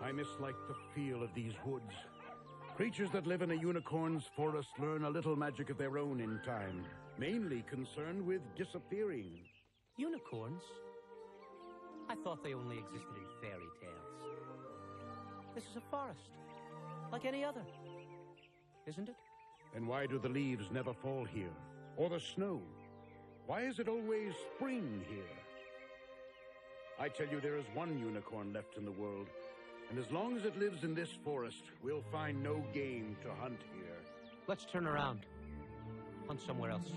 I mislike the feel of these woods. Creatures that live in a unicorn's forest learn a little magic of their own in time, mainly concerned with disappearing. Unicorns? I thought they only existed in fairy tales. This is a forest, like any other, isn't it? And why do the leaves never fall here? Or the snow? Why is it always spring here? I tell you, there is one unicorn left in the world. And as long as it lives in this forest, we'll find no game to hunt here. Let's turn around. Hunt somewhere else.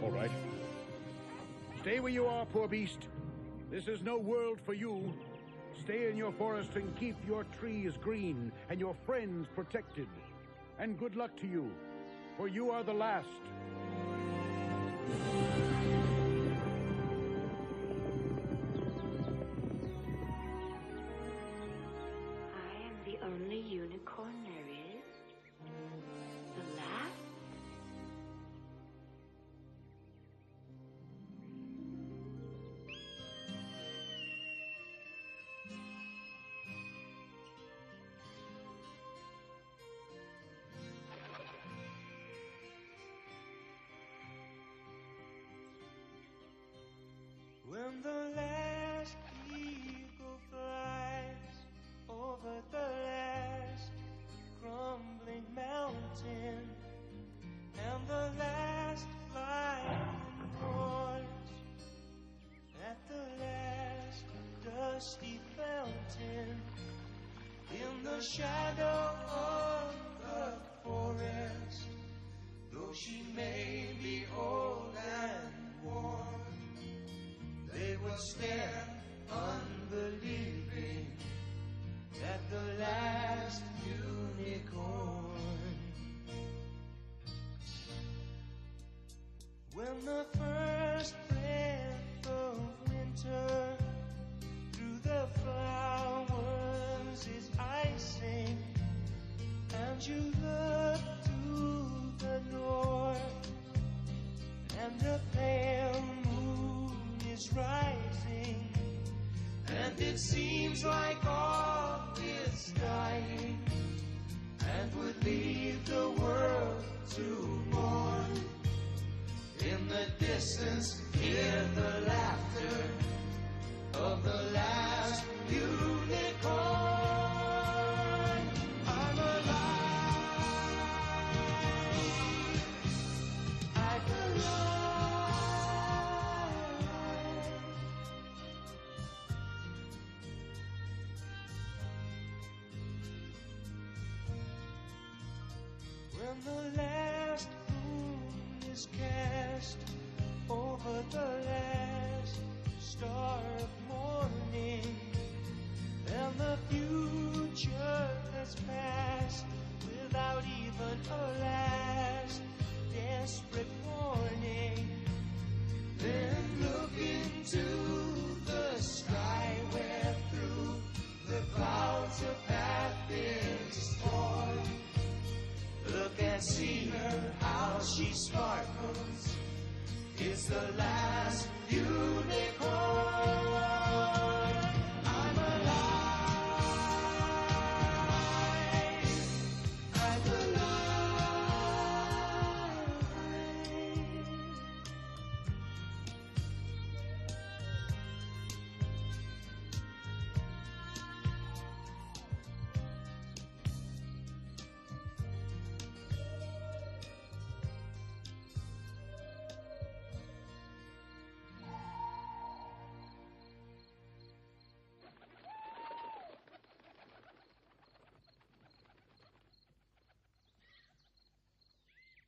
All right. Stay where you are, poor beast. This is no world for you. Stay in your forest and keep your trees green and your friends protected. And good luck to you, for you are the last. Only unicorn there is? The last? When the last eagle flies over the last crumbling mountain, and the last lion roars at the last dusty fountain, in the shadow of the forest, though she may be old and worn, they will stare unbelieving at the last unicorn. When the first breath of winter through the flowers is icing, and you look to the north, and the pale moon is rising, and it seems like all is dying, and would leave the world to mourn. In the distance, hear the laughter of the last unicorn. I'm alive. I'm alive. When the last moon is cast over the last star of morning, and the future has passed without even a last desperate warning, then look into the sky where through the clouds a path is torn. Look and see her, how she sparkles. It's the last unicorn. I'm alive. I'm alive.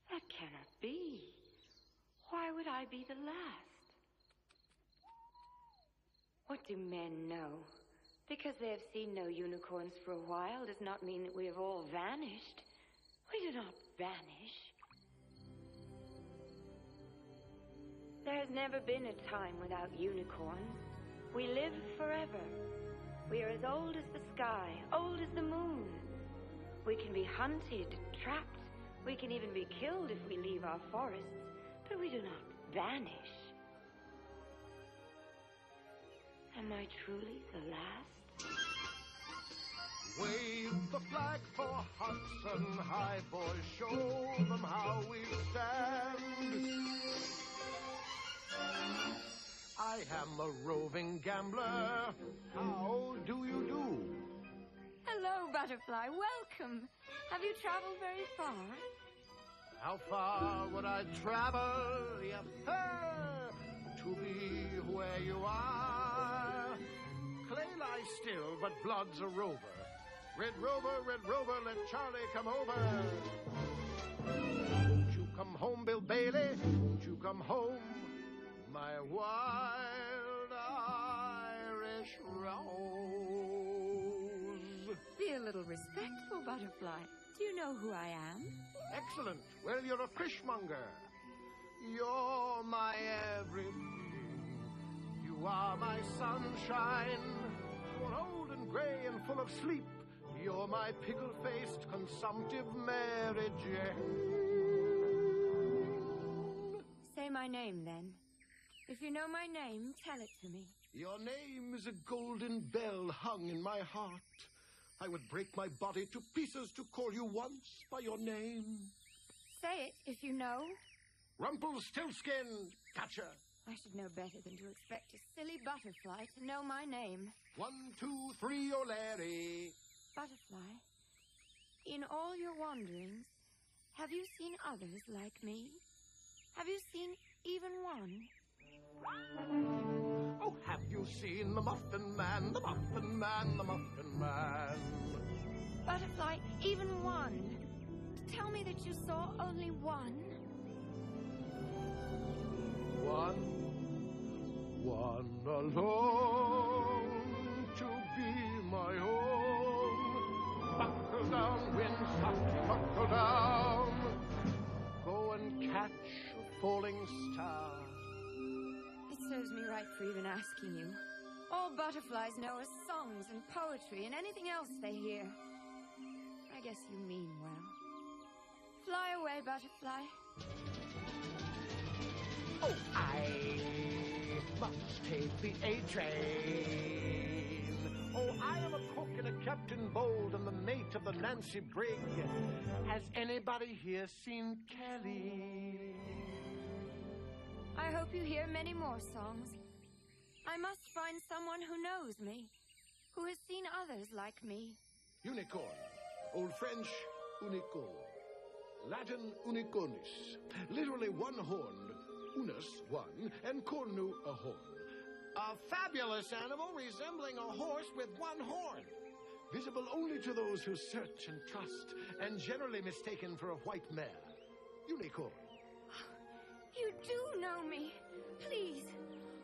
That cannot be. Why would I be the last? What do men know? Because they have seen no unicorns for a while does not mean that we have all vanished. We do not vanish. There has never been a time without unicorns. We live forever. We are as old as the sky, old as the moon. We can be hunted, trapped. We can even be killed if we leave our forests, but we do not vanish. Am I truly the last? back for Hudson High, boys, show them how we stand. I am a roving gambler. How do you do? Hello, Butterfly. Welcome. Have you traveled very far? How far would I travel, to be where you are? Clay lies still, but blood's a rover. Red Rover, let Charlie come over. Won't you come home, Bill Bailey? Won't you come home, my wild Irish rose? Be a little respectful, Butterfly. Do you know who I am? Excellent. Well, you're a fishmonger. You're my everything. You are my sunshine. You're old and gray and full of sleep. You're my pickle-faced, consumptive Mary Jane. Say my name, then. If you know my name, tell it to me. Your name is a golden bell hung in my heart. I would break my body to pieces to call you once by your name. Say it, if you know. Rumpelstiltskin, gotcha. I should know better than to expect a silly butterfly to know my name. 1, 2, 3, O'Larry. Butterfly, in all your wanderings, have you seen others like me? Have you seen even one? Oh, have you seen the Muffin Man, the Muffin Man, the Muffin Man? Butterfly, even one. Tell me that you saw only one. One alone to be my own. Buckle down, wind, softly buckle down. Go and catch a falling star. It serves me right for even asking you. All butterflies know are songs and poetry and anything else they hear. I guess you mean well. Fly away, butterfly. Oh, I must take the A train. Oh, I am a cook and a Captain Bold and the mate of the Nancy Brig. Has anybody here seen Kelly? I hope you hear many more songs. I must find someone who knows me, who has seen others like me. Unicorn. Old French, unicorn. Latin, unicornis. Literally one-horned. Unus, one, and cornu, a horn. A fabulous animal resembling a horse with one horn. Visible only to those who search and trust, and generally mistaken for a white mare. Unicorn. You do know me. Please,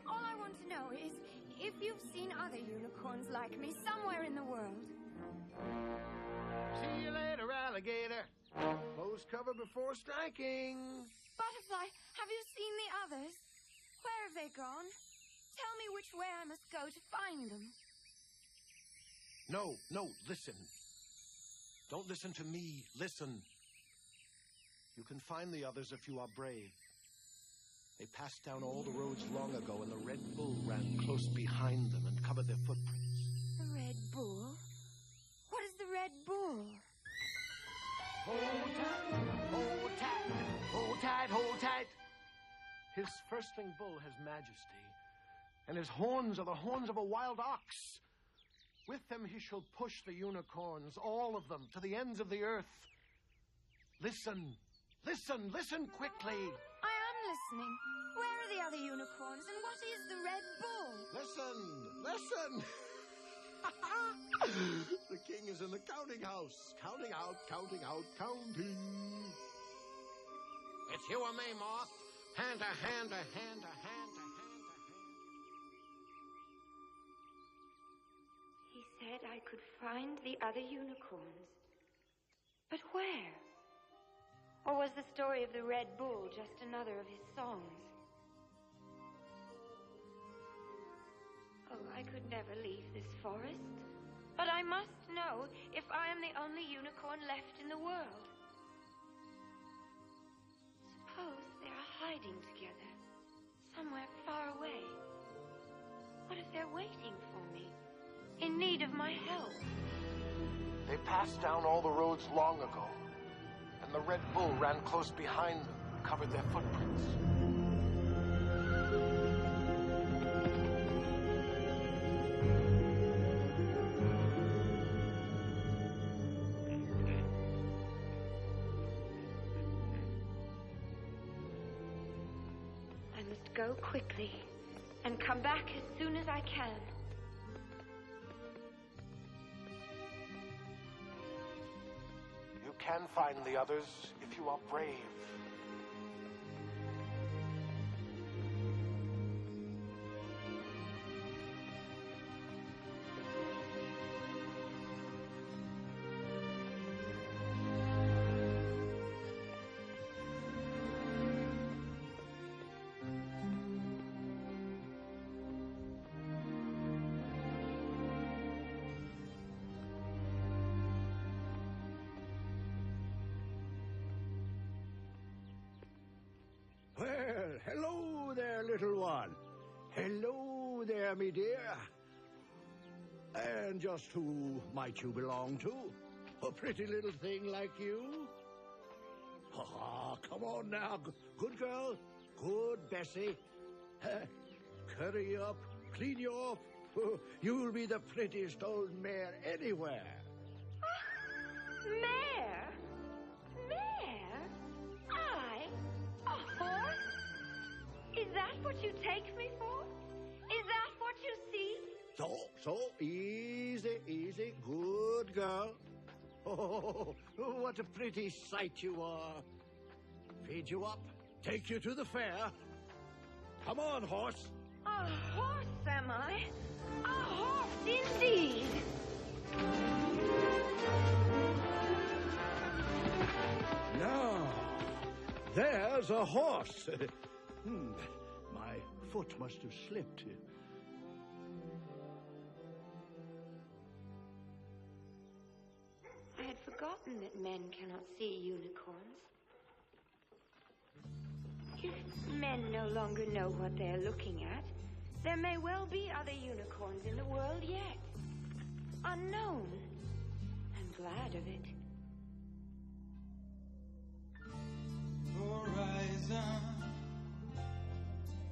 all I want to know is if you've seen other unicorns like me somewhere in the world. See you later, alligator. Close cover before striking. Butterfly, have you seen the others? Where have they gone? Tell me which way I must go to find them. No, listen. Don't listen to me. Listen. You can find the others if you are brave. They passed down all the roads long ago, and the Red Bull ran close behind them and covered their footprints. The Red Bull? What is the Red Bull? Hold tight, hold tight, hold tight, hold tight. His firstling bull has majesty, and his horns are the horns of a wild ox. With them he shall push the unicorns, all of them, to the ends of the earth. Listen, listen, listen quickly. I am listening. Where are the other unicorns, and what is the Red Bull? Listen, listen. The king is in the counting house. Counting out, counting out, counting. It's you and me, Moth. Hand to hand to hand to hand to hand to hand. He said I could find the other unicorns. But where? Or was the story of the Red Bull just another of his songs? Oh, I could never leave this forest. But I must know if I am the only unicorn left in the world. Suppose they are hiding together, somewhere far away. What if they're waiting for me, in need of my help? They passed down all the roads long ago, and the Red Bull ran close behind them, covered their footprints. I must go quickly and come back as soon as I can. You can find the others if you are brave. Well, hello there, little one. Hello there, me dear. And just who might you belong to? A pretty little thing like you? Ah, come on now. Good girl. Good Bessie. Curry up, clean you up. You'll be the prettiest old mare anywhere. Mare? Mare? I? A horse? Is that what you take me for? Is that what you see? So, easy, easy. Good girl. Oh, what a pretty sight you are. Feed you up, take you to the fair. Come on, horse. A horse, am I? A horse, indeed. Now, there's a horse. My foot must have slipped. I had forgotten that men cannot see unicorns. If men no longer know what they're looking at, there may well be other unicorns in the world yet. Unknown. I'm glad of it. Horizon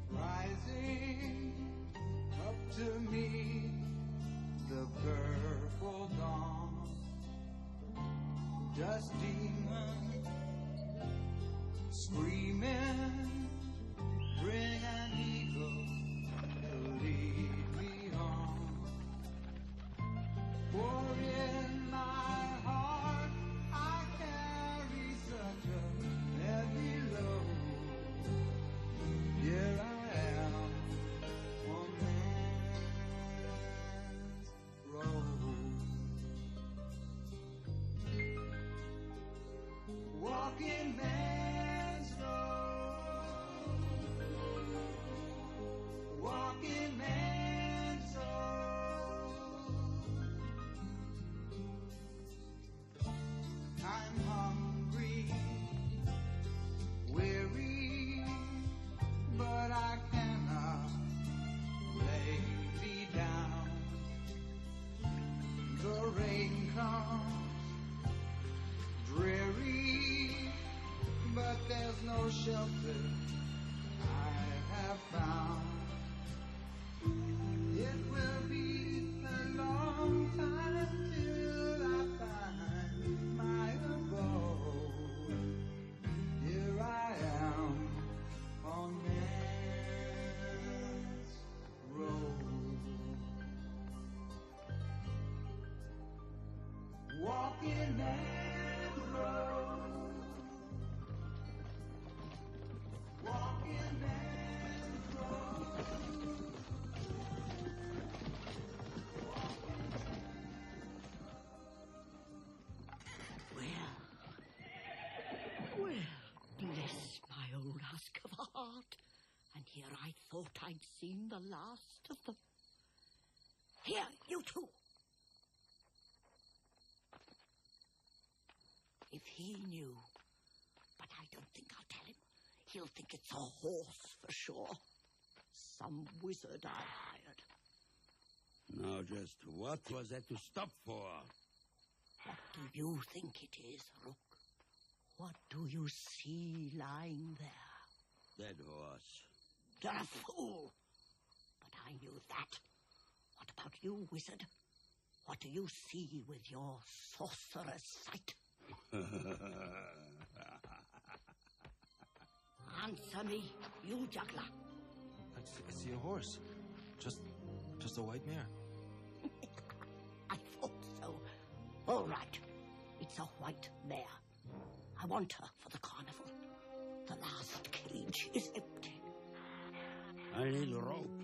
rising up to me, the purple dawn, dust demon screaming, bring an eagle to lead me on. For in my heart I carry such a heavy load. Here I am on man's road, walking man's road, walking man's road. I'm hungry, weary, but I cannot lay me down. The rain comes dreary, but there's no shelter I have found. It will be a long time till I find my abode. Here I am on man's road, walking man's road, walking man's road. Well, bless my old husk of a heart. And here I thought I'd seen the last of them. Here, you two. If he knew, but I don't think I'll tell him. He'll think it's a horse for sure. Some wizard I hired. Now, just what was that to stop for? What do you think it is, Rook? What do you see lying there? Dead horse. You're a fool. But I knew that. What about you, wizard? What do you see with your sorcerer's sight? Answer me, you juggler. I see a horse. Just a white mare. I thought so. All right. It's a white mare. I want her for the carnival. The last cage is empty. I need a rope.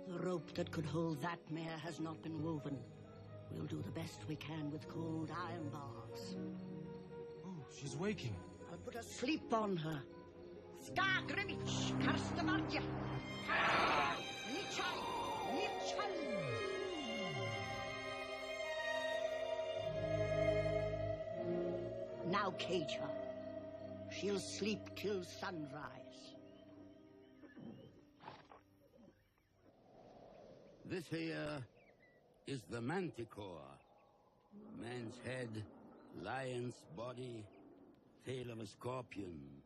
The rope that could hold that mare has not been woven. We'll do the best we can with cold iron bars. Oh, she's waking. I'll put a sleep on her. Skagrimich, Karstamarja. Nichal, Nichal. Now cage her. She'll sleep till sunrise. This here is the manticore. Man's head, lion's body, tail of a scorpion.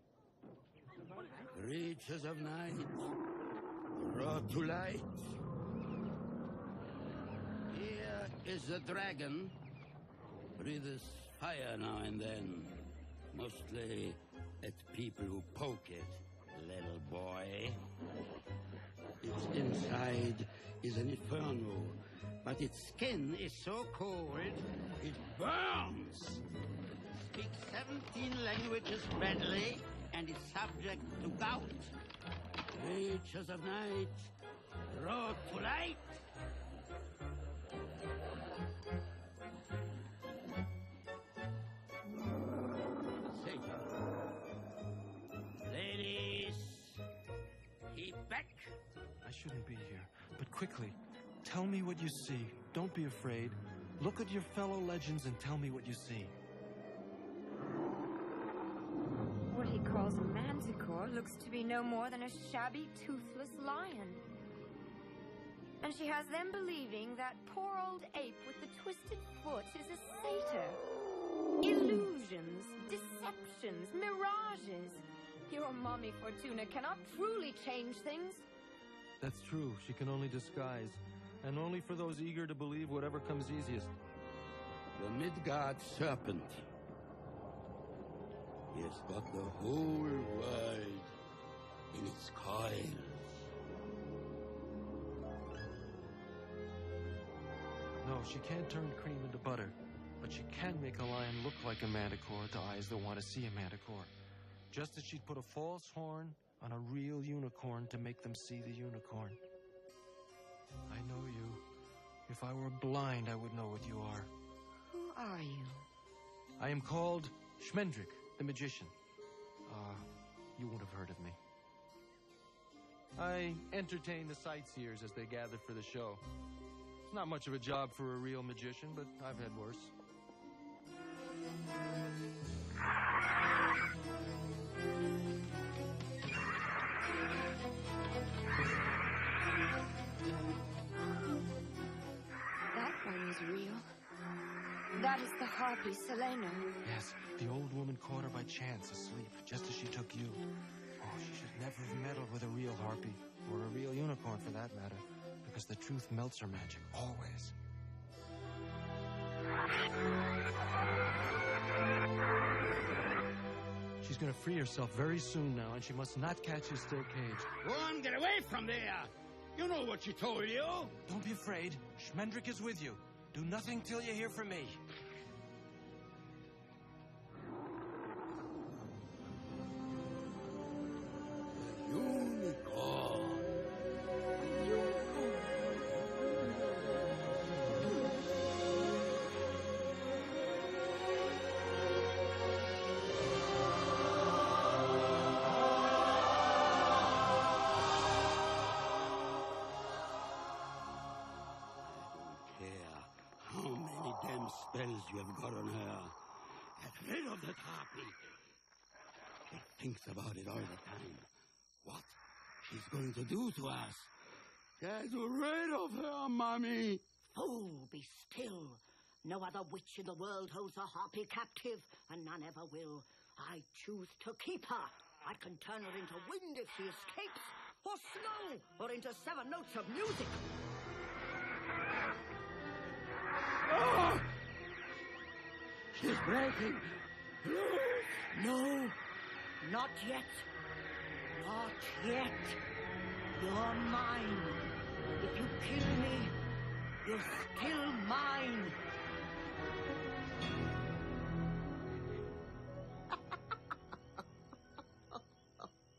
Creatures of night, brought to light. Here is the dragon. Breathes fire now and then. Mostly at people who poke it, little boy. Its inside is an inferno, but its skin is so cold, it burns. Speaks 17 languages readily, and is subject to gout. Creatures of night, brought to light. Satan. Ladies, keep back. I shouldn't be here. But quickly, tell me what you see. Don't be afraid. Look at your fellow legends and tell me what you see. What he calls a manticore looks to be no more than a shabby, toothless lion. And she has them believing that poor old ape with the twisted foot is a satyr. Illusions, deceptions, mirages. Your mommy Fortuna cannot truly change things. That's true. She can only disguise. And only for those eager to believe whatever comes easiest. The Midgard serpent. He has got the whole world in its coils. No, she can't turn cream into butter. But she can make a lion look like a manticore to eyes that want to see a manticore. Just as she'd put a false horn on a real unicorn to make them see the unicorn. I know you. If I were blind, I would know what you are. Who are you? I am called Schmendrick, the magician. You won't have heard of me. I entertain the sightseers as they gather for the show. It's not much of a job for a real magician, but I've had worse. That one is real. That is the harpy Selena. Yes, the old woman caught her by chance asleep, just as she took you. Oh, she should never have meddled with a real harpy, or a real unicorn for that matter, because the truth melts her magic, always. She's gonna free herself very soon now, and she must not catch you still caged. Go on, get away from there! You know what she told you! Don't be afraid. Schmendrick is with you. Do nothing till you hear from me. Unicorn! Spells you have got on her. Get rid of that harpy. She thinks about it all the time. What she's going to do to us. Get rid of her, Mommy. Fool, be still. No other witch in the world holds a harpy captive, and none ever will. I choose to keep her. I can turn her into wind if she escapes, or snow, or into 7 notes of music. Oh! She's breaking. No, not yet. Not yet. You're mine. If you kill me, you're still mine.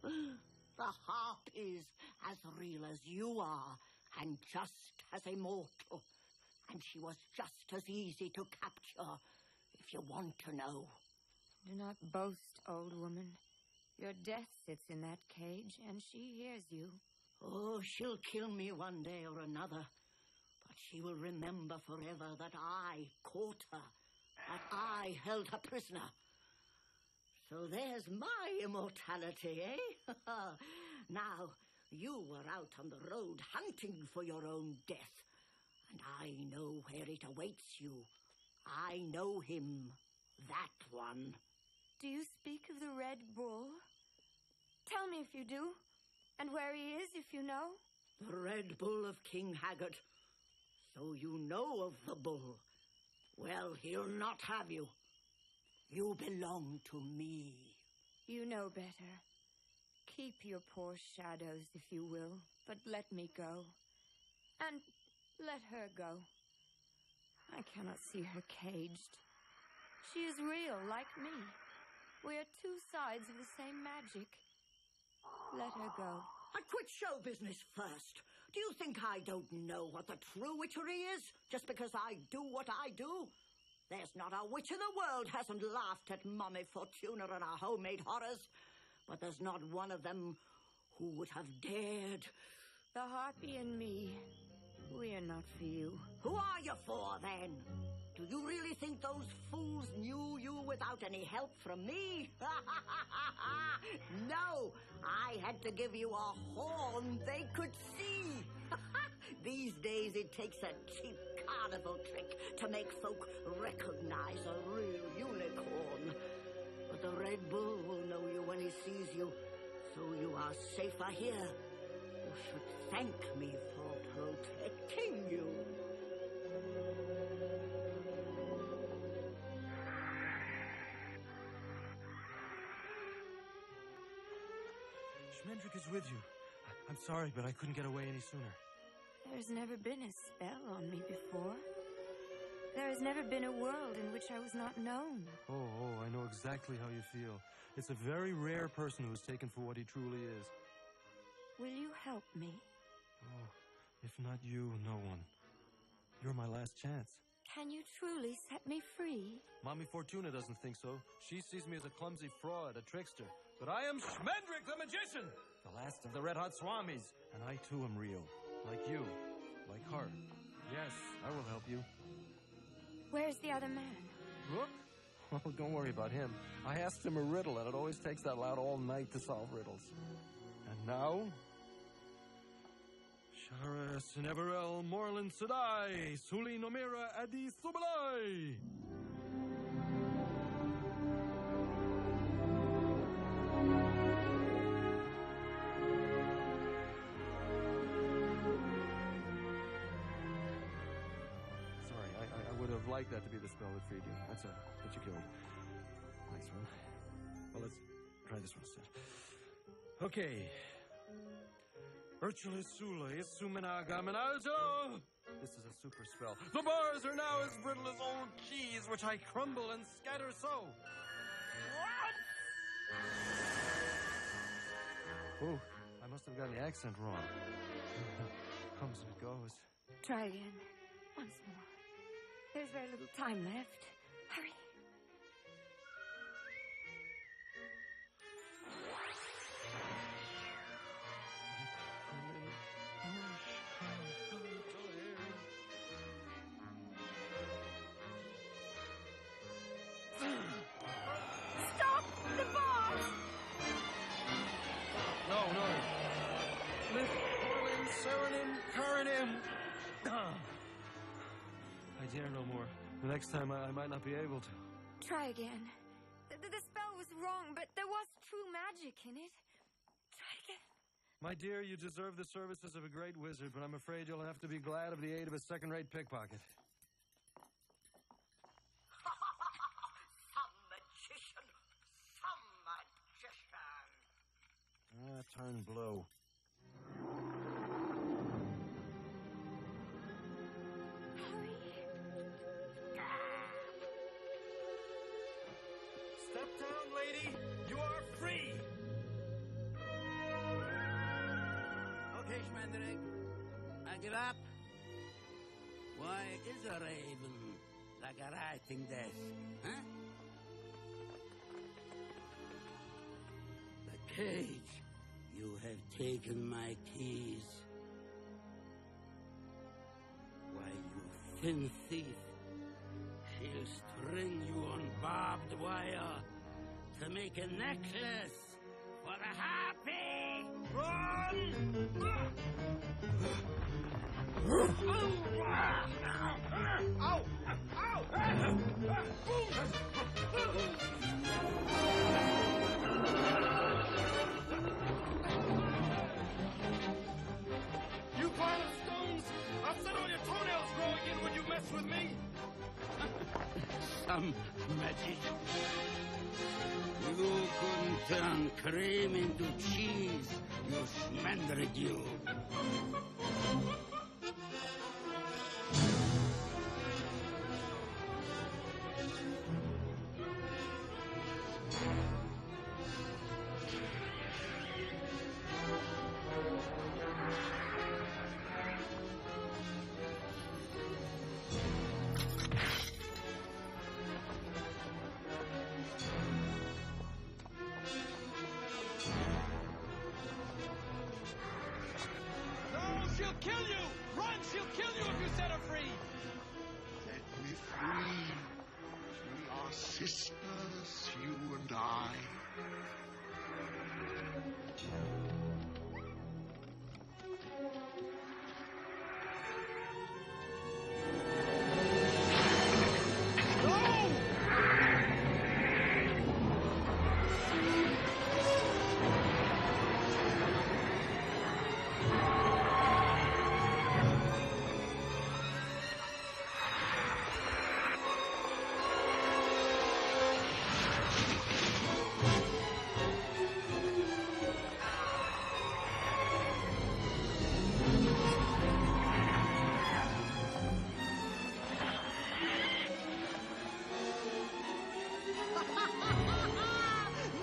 The harp is as real as you are, and just as immortal. And she was just as easy to capture, if you want to know. Do not boast, old woman. Your death sits in that cage, and she hears you. Oh, she'll kill me one day or another. But she will remember forever that I caught her, that I held her prisoner. So there's my immortality, eh? Now, you were out on the road hunting for your own death, and I know where it awaits you. I know him, that one. Do you speak of the Red Bull? Tell me if you do, and where he is if you know. The Red Bull of King Haggard. So you know of the bull. Well, he'll not have you. You belong to me. You know better. Keep your poor shadows, if you will, but let me go. And let her go. I cannot see her caged. She is real, like me. We are 2 sides of the same magic. Let her go. I quit show business first. Do you think I don't know what the true witchery is, just because I do what I do? There's not a witch in the world hasn't laughed at Mummy Fortuna and our homemade horrors. But there's not one of them who would have dared. The harpy and me, we are not for you. Who are you for, then? Do you really think those fools knew you without any help from me? No, I had to give you a horn they could see. These days it takes a cheap carnival trick to make folk recognize a real unicorn. But the Red Bull will know you when he sees you, so you are safer here. You should thank me for protecting you. Schmendrick is with you. I'm sorry, but I couldn't get away any sooner. There's never been a spell on me before. There has never been a world in which I was not known. Oh, I know exactly how you feel. It's a very rare person who is taken for what he truly is. Will you help me? Oh, if not you, no one. You're my last chance. Can you truly set me free? Mommy Fortuna doesn't think so. She sees me as a clumsy fraud, a trickster. But I am Schmendrick the Magician, the last of the Red Hot Swamis. And I too am real. Like you. Like her. Yes, I will help you. Where's the other man? Rook? Oh, don't worry about him. I asked him a riddle, and it always takes that loud all night to solve riddles. And now? Shara Sineverel Morland Sadai, Suli Nomira Adi Subalai. Like that to be the spell that freed you. That's a particularly nice one. Well, let's try this one instead. Okay. This is a super spell. The bars are now as brittle as old cheese, which I crumble and scatter so. Oh, I must have gotten the accent wrong. Comes and goes. Try again. Once more. There's very little time left. Hurry. Stop the bars! No. Lift, Orlin, Serenim, Karanim. I dare no more. The next time I might not be able to. Try again. The spell was wrong, but there was true magic in it. Try again. My dear, you deserve the services of a great wizard, but I'm afraid you'll have to be glad of the aid of a second-rate pickpocket. Some magician! Some magician! Turn blue. Step down, lady. You are free. Okay, Schmendrick. I give up. Why is a raven like a writing desk, huh? The cage. You have taken my keys. Why, you thin thief. She'll string you on barbed wire to make a necklace for the happy. Run! Ow! You pile of stones! I'll set all your toenails growing in when you mess with me! Some magic. You couldn't turn cream into cheese, you schmendrick you. She'll kill you! Run! She'll kill you if you set her free! Set me free. We are sisters, you and I.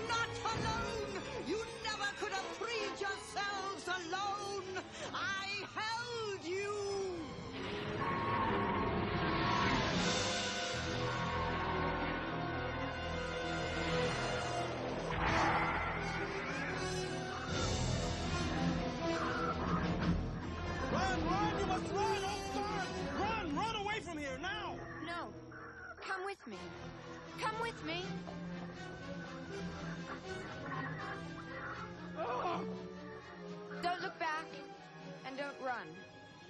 Not alone! You never could have freed yourselves alone! I held you! Run! Run! You must run! Oh, God! Run! Run away from here, now! No. Come with me. Come with me. Don't look back. And don't run.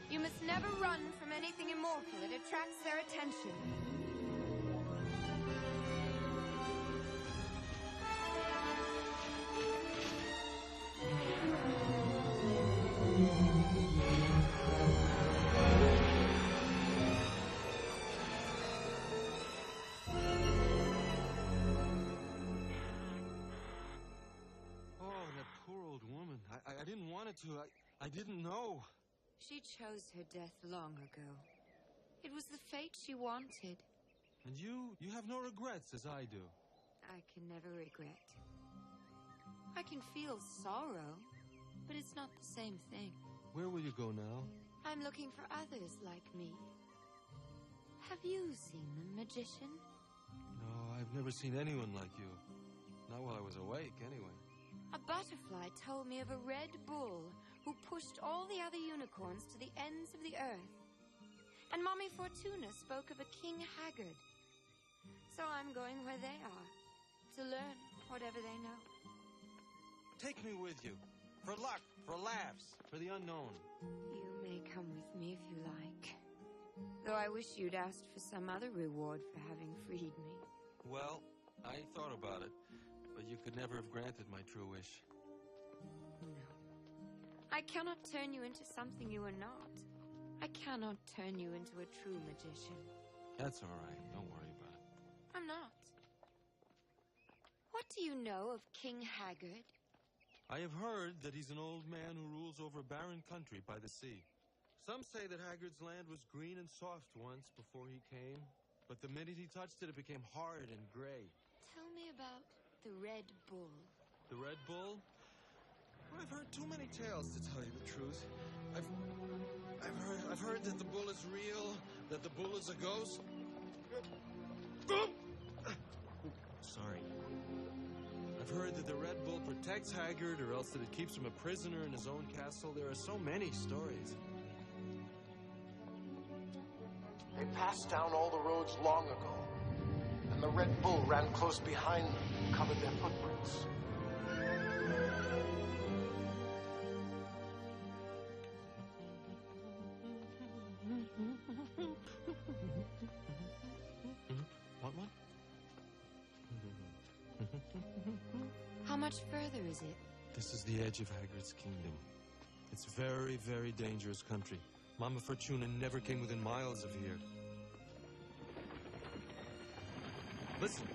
You must never run from anything immortal. It attracts their attention. I didn't want it to. I didn't know. She chose her death long ago. It was the fate she wanted. And you have no regrets, as I do. I can never regret. I can feel sorrow, but it's not the same thing. Where will you go now? I'm looking for others like me. Have you seen them, magician? No, I've never seen anyone like you. Not while I was awake, anyway. A butterfly told me of a red bull who pushed all the other unicorns to the ends of the earth. And Mommy Fortuna spoke of a King Haggard. So I'm going where they are, to learn whatever they know. Take me with you. For luck, for laughs, for the unknown. You may come with me if you like. Though I wish you'd asked for some other reward for having freed me. Well, I thought about it, but you could never have granted my true wish. No. I cannot turn you into something you are not. I cannot turn you into a true magician. That's all right. Don't worry about it. I'm not. What do you know of King Haggard? I have heard that he's an old man who rules over a barren country by the sea. Some say that Haggard's land was green and soft once before he came, but the minute he touched it, it became hard and gray. Tell me about the Red Bull. The Red Bull? I've heard too many tales to tell you the truth. I've heard that the bull is real, that the bull is a ghost. Sorry. I've heard that the Red Bull protects Haggard, or else that it keeps him a prisoner in his own castle. There are so many stories. They passed down all the roads long ago, and the Red Bull ran close behind them, covered their footprints. What? How much further is it? This is the edge of Haggard's kingdom. It's very, very dangerous country. Mama Fortuna never came within miles of here. Listen.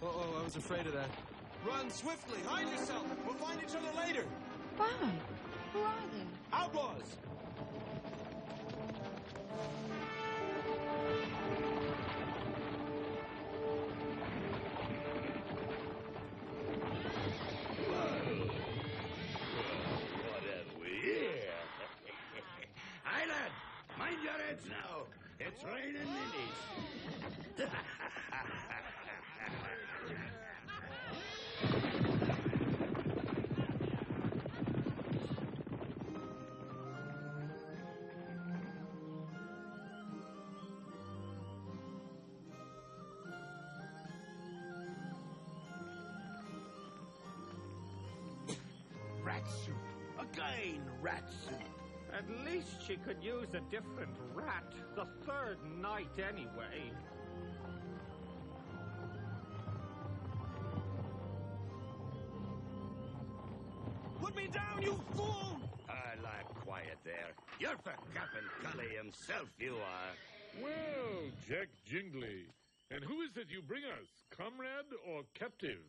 Uh-oh, I was afraid of that. Run swiftly! Hide yourself! We'll find each other later! Why? Who are they? Outlaws! Mind your heads now. It's raining ninnies. Rat soup. Again, rat soup. At least she could use a different rat the third night anyway. Put me down, you fool! Lie quiet there. You're for Captain Cully himself, you are. Well, Jack Jingley. And who is it you bring us? Comrade or captive?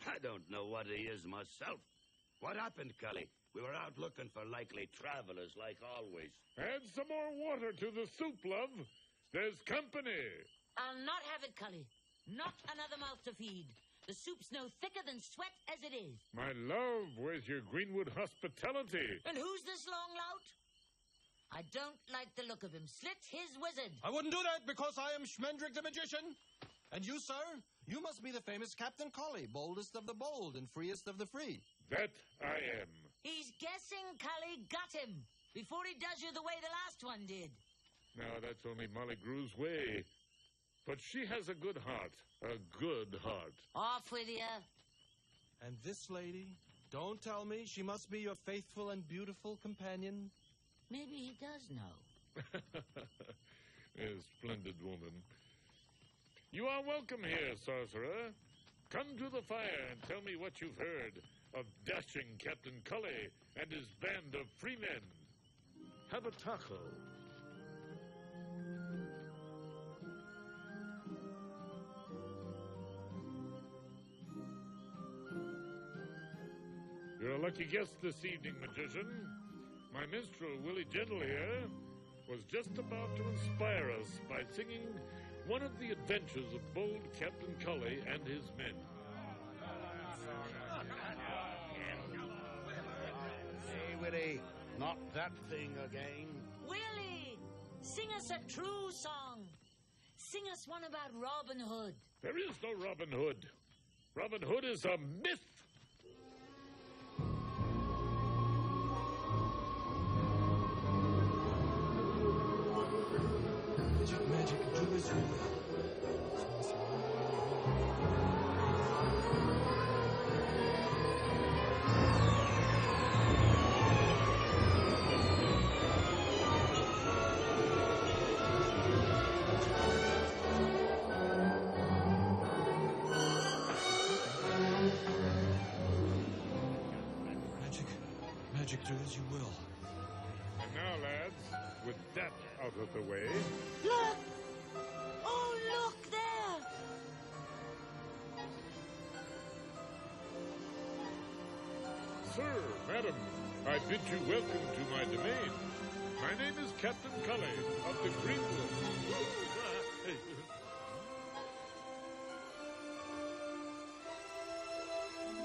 I don't know what he is myself. What happened, Cully? We were out looking for likely travelers, like always. Add some more water to the soup, love. There's company. I'll not have it, Cully. Not another mouth to feed. The soup's no thicker than sweat as it is. My love, where's your Greenwood hospitality? And who's this long lout? I don't like the look of him. Slit his wizard. I wouldn't do that because I am Schmendrick the magician. And you, sir, you must be the famous Captain Collie, boldest of the bold and freest of the free. That I am. He's guessing Cully got him before he does you the way the last one did. Now, that's only Molly Grew's way. But she has a good heart. A good heart. Off with you. And this lady, don't tell me she must be your faithful and beautiful companion. Maybe he does know. A splendid woman. You are welcome here, sorcerer. Come to the fire and tell me what you've heard of dashing Captain Cully and his band of free men. Have a taco. You're a lucky guest this evening, magician. My minstrel, Willie Gentle here, was just about to inspire us by singing one of the adventures of bold Captain Cully and his men. Hey, Willie, not that thing again. Willie, sing us a true song. Sing us one about Robin Hood. There is no Robin Hood. Robin Hood is a myth. Magic, do as you will. magic do as you will. And now, lads, with that out of the way... Look! Oh, look there! Sir, madam, I bid you welcome to my domain. My name is Captain Cully of the Greenwood.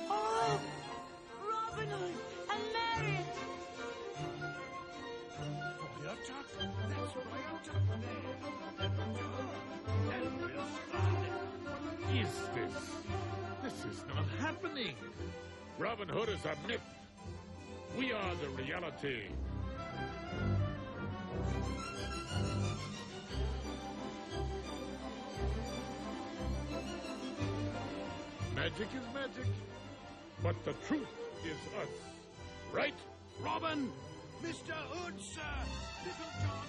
Oh! Robin Hood and Marion! That's there. Is this? This is not happening. Robin Hood is a myth. We are the reality. Magic is magic, but the truth is us. Right? Robin! Mr. Hood, sir! Little John!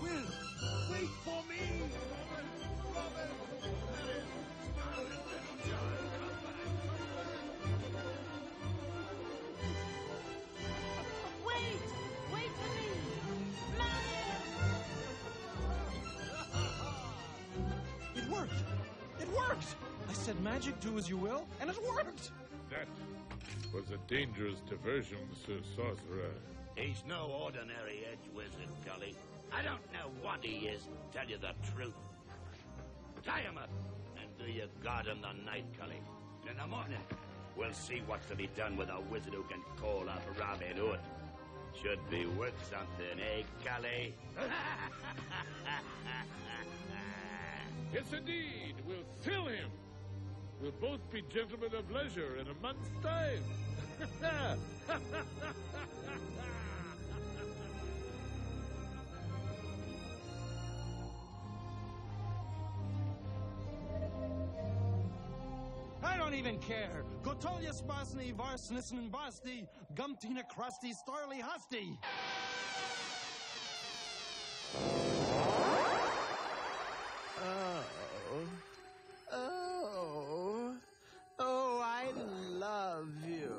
Will, wait for me! Robin! Robin! Little John, come back! Wait! Wait for me! Marion! It worked! It worked! I said magic, do as you will, and it worked! That was a dangerous diversion, Sir Sorcerer. He's no ordinary edge wizard, Cully. I don't know what he is, to tell you the truth. Tie him up and do your God in the night, Cully. In the morning, we'll see what's to be done with a wizard who can call up Robin Hood. Should be worth something, eh, Cully? Yes, indeed. We'll fill him. We'll both be gentlemen of leisure in a month's time. I don't even care. Gotolya spasny, varsnisn basti, gumtina crusty, starly husty. Oh, I love you.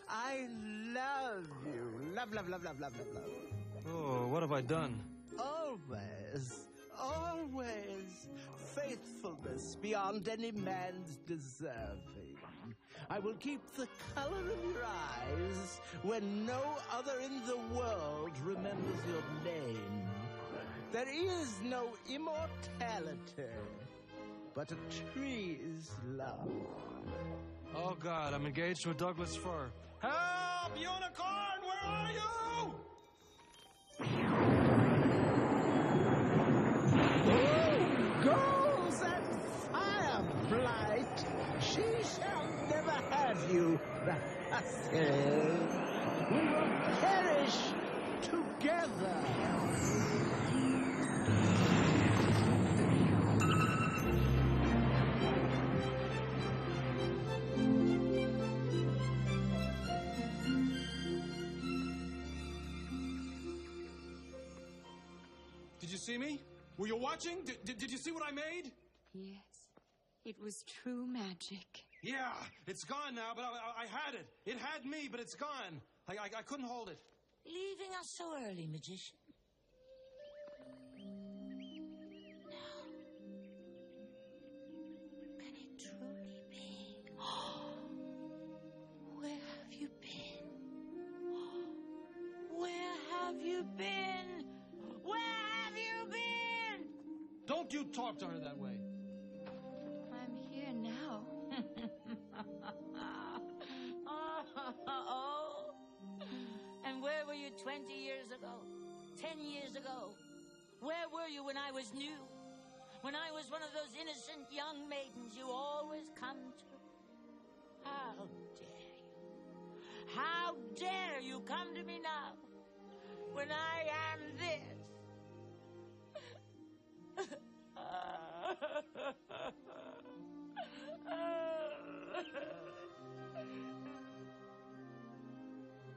I love you. Love, love, love, love, love, love, love. Oh, what have I done? Always, always faithfulness beyond any man's deserving. I will keep the color of your eyes when no other in the world remembers your name. There is no immortality, but a tree's love. Oh, God, I'm engaged to a Douglas fir. Help! Unicorn, where are you? Goals and Fireblight, she shall never have you, the hussy. We will perish together. Did you see me? Were you watching? Did you see what I made? Yes, it was true magic. Yeah, it's gone now, but I had it. It had me, but it's gone. I couldn't hold it. Leaving us so early, magician. Now, can it truly be? Where have you been? Where have you been? Where have you been? Don't you talk to her that way. I'm here now. Oh, and where were you 20 years ago? 10 years ago? Where were you when I was new? When I was one of those innocent young maidens you always come to? How dare you? How dare you come to me now when I am this?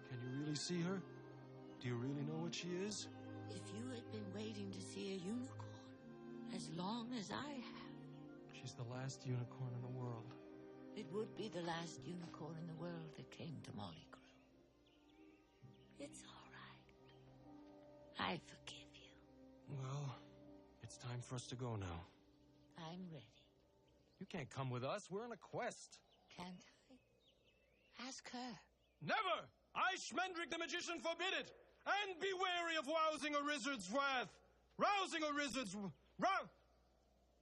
Can you really see her? Do you really know what she is? If you had been waiting to see a unicorn as long as I have, She's the last unicorn in the world. it would be the last unicorn in the world that came to Molly Crew. It's all right. I forgive you. Well, it's time for us to go now. I'm ready. You can't come with us. We're on a quest. Can't I? Ask her. Never! I, Schmendrick the Magician, forbid it! And be wary of rousing a wizard's wrath! Rousing a wizard's...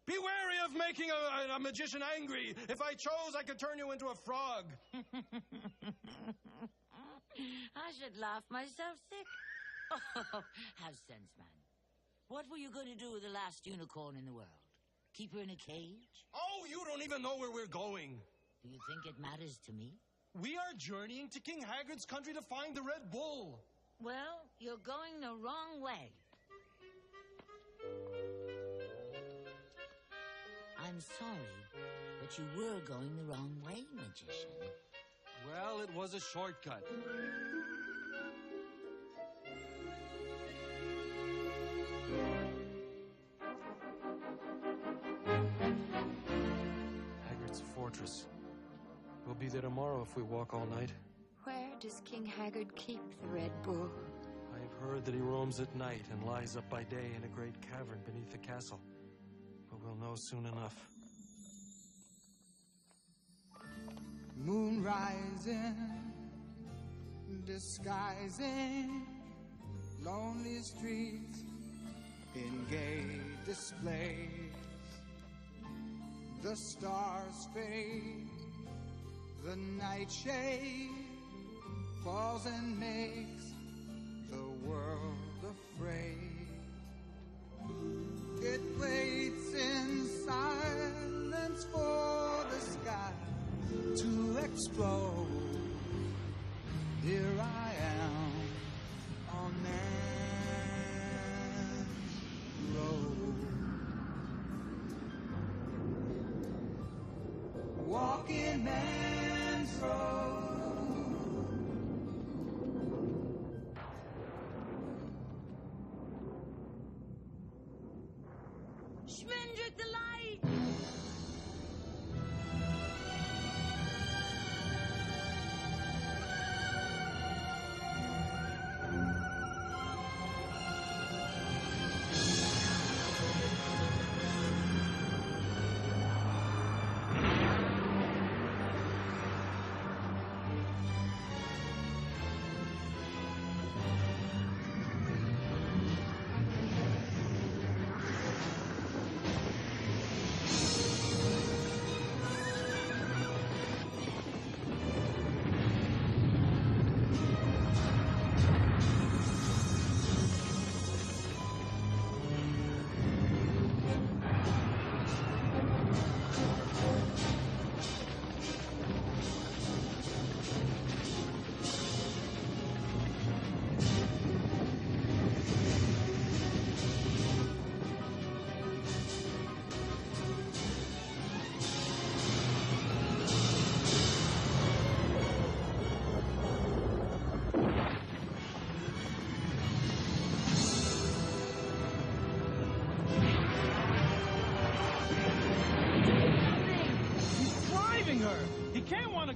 Be wary of making a magician angry! If I chose, I could turn you into a frog! I should laugh myself sick. Oh, have sense, man. What were you going to do with the last unicorn in the world? Keep her in a cage? Oh, you don't even know where we're going. Do you think it matters to me? We are journeying to King Haggard's country to find the Red Bull. Well, you're going the wrong way. I'm sorry, but you were going the wrong way, magician. Well, it was a shortcut. Haggard's fortress. We'll be there tomorrow if we walk all night. Where does King Haggard keep the Red Bull? I've heard that he roams at night and lies up by day in a great cavern beneath the castle. But we'll know soon enough. Moon rising, disguising lonely streets in gay displays. The stars fade, the nightshade falls and makes the world afraid. It waits in silence for the sky to explode. Here I am on that road, walking man's road. Schmendrick the Light!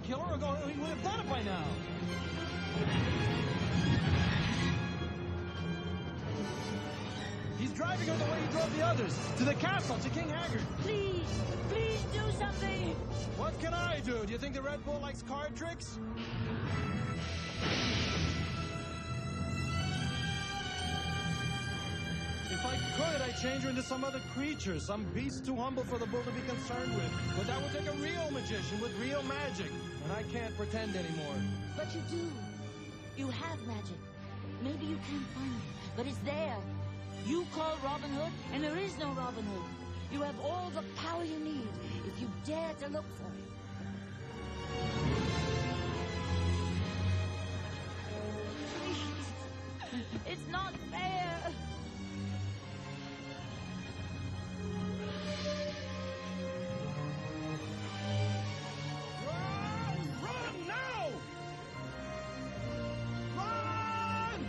Kill her, or he would have done it by now. He's driving her the way he drove the others, to the castle, to King Haggard. Please, please do something. What can I do? Do you think the Red Bull likes card tricks? If I could, I'd change her into some other creature, some beast too humble for the bull to be concerned with. But that would take a real magician with real magic, and I can't pretend anymore. But you do. You have magic. Maybe you can't find it, but it's there. You call Robin Hood, and there is no Robin Hood. You have all the power you need if you dare to look for it. Please. It's not fair. Run now! Run!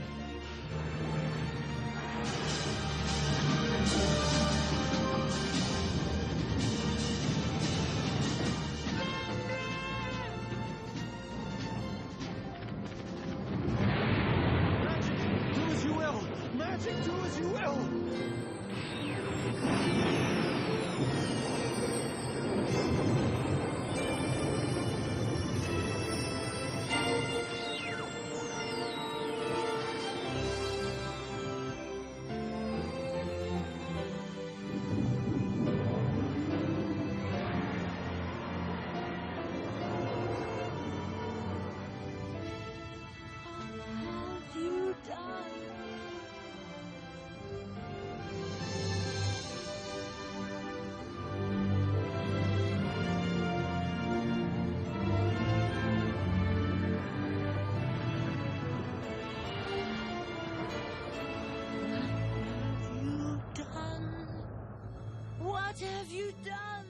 What have you done?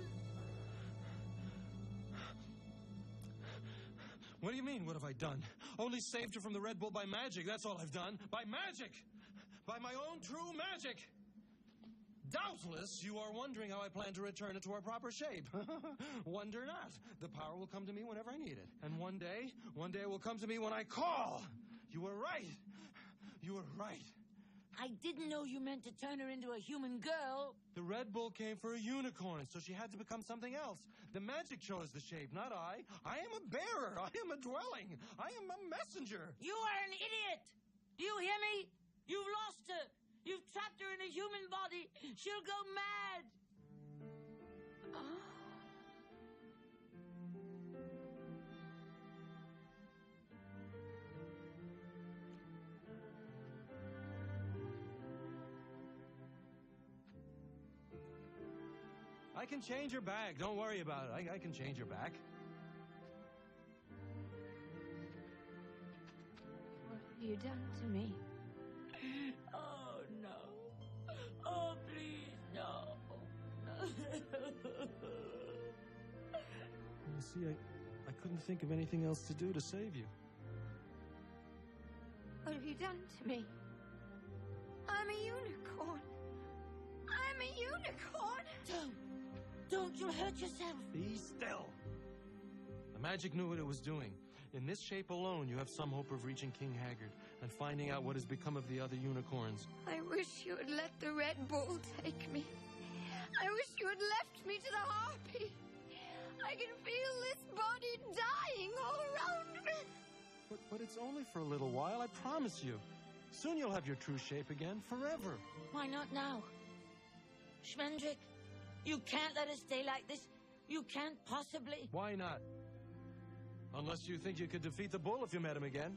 What do you mean, what have I done? Only saved her from the Red Bull by magic, that's all I've done. By magic! By my own true magic! Doubtless, you are wondering how I plan to return it to our proper shape. Wonder not. The power will come to me whenever I need it. And one day it will come to me when I call. You were right. You were right. I didn't know you meant to turn her into a human girl. The Red Bull came for a unicorn, so she had to become something else. The magic chose the shape, not I. I am a bearer. I am a dwelling. I am a messenger. You are an idiot. Do you hear me? You've lost her. You've trapped her in a human body. She'll go mad. I can change her back. Don't worry about it. I can change her back. What have you done to me? Oh, no. Oh, please, no. You see, I couldn't think of anything else to do to save you. What have you done to me? I'm a unicorn. I'm a unicorn. Don't you hurt yourself. Be still. The magic knew what it was doing. In this shape alone, you have some hope of reaching King Haggard and finding out what has become of the other unicorns. I wish you had let the Red Bull take me. I wish you had left me to the harpy. I can feel this body dying all around me. But it's only for a little while, I promise you. Soon you'll have your true shape again, forever. Why not now? Schmendrick, you can't let us stay like this. You can't possibly. Why not? Unless you think you could defeat the bull if you met him again.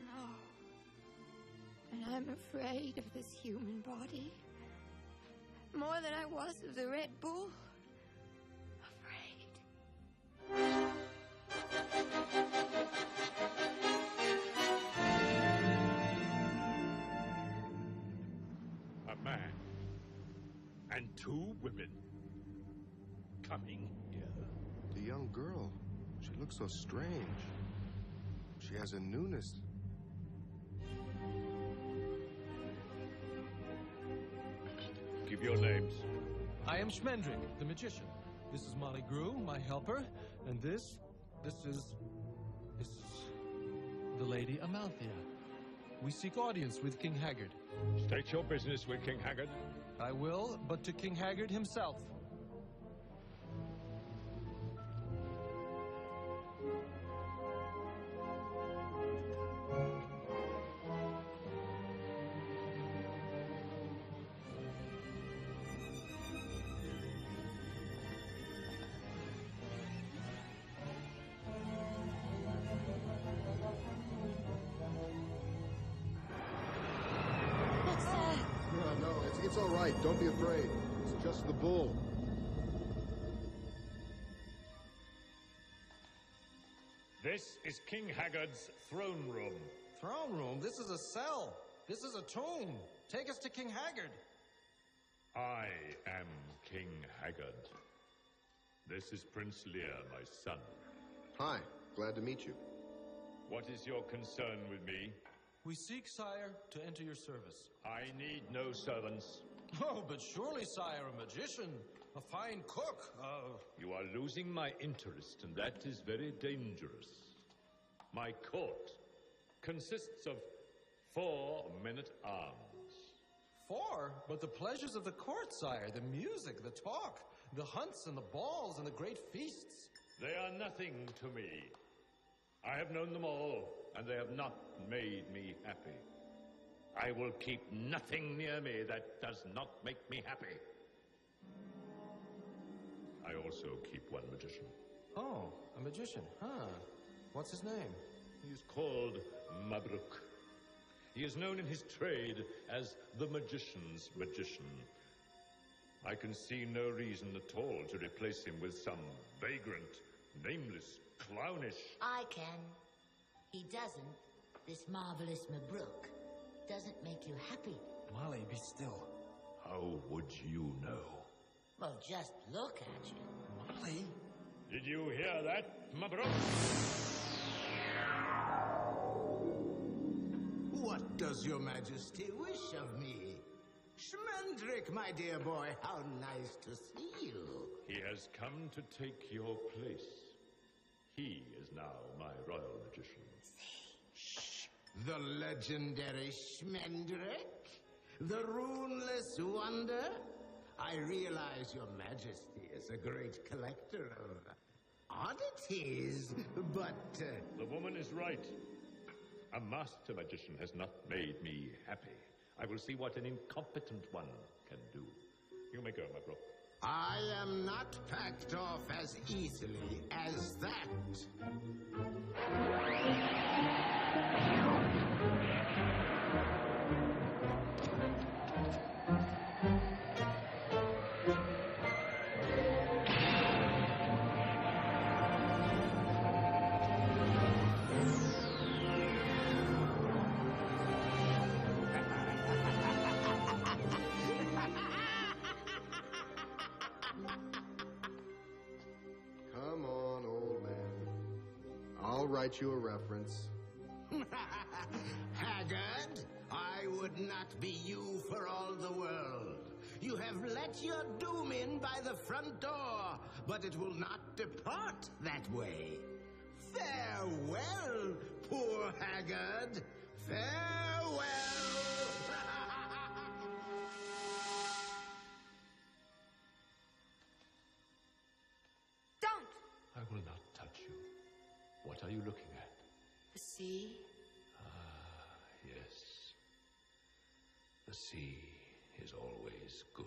No. And I'm afraid of this human body. More than I was of the Red Bull. A man and two women coming here. The young girl. She looks so strange. She has a newness. Give your names. I am Schmendrick, the magician. This is Molly Grew, my helper, and this is the Lady Amalthea. We seek audience with King Haggard. State your business with King Haggard. I will, but to King Haggard himself. It's all right. Don't be afraid. It's just the bull. This is King Haggard's throne room. Throne room? This is a cell. This is a tomb. Take us to King Haggard. I am King Haggard. This is Prince Lear, my son. Hi. Glad to meet you. What is your concern with me? We seek, sire, to enter your service. I need no servants. Oh, but surely, sire, a magician, a fine cook. You are losing my interest, and that is very dangerous. My court consists of 4 men-at-arms. 4? But the pleasures of the court, sire, the music, the talk, the hunts and the balls and the great feasts. They are nothing to me. I have known them all, and they have not made me happy. I will keep nothing near me that does not make me happy. I also keep one magician. Oh, a magician, huh? What's his name? He is called Mabruk. He is known in his trade as the magician's magician. I can see no reason at all to replace him with some vagrant, nameless, clownish... I can. He doesn't. This marvelous Mabruk doesn't make you happy. Molly, be still. How would you know? Well, just look at you. Molly? Did you hear that, Mabruk? What does your majesty wish of me? Schmendrick, my dear boy, how nice to see you. He has come to take your place. He is now my royal magician. Shh. The legendary Schmendrick? The runeless wonder? I realize your majesty is a great collector of oddities, but... The woman is right. A master magician has not made me happy. I will see what an incompetent one can do. You may go, Mabruk. I am not packed off as easily as that. I'll write you a reference. Haggard, I would not be you for all the world. You have let your doom in by the front door, but it will not depart that way. Farewell, poor Haggard. Farewell. Don't! I will not touch you. What are you looking at? The sea? Ah, yes. The sea is always good.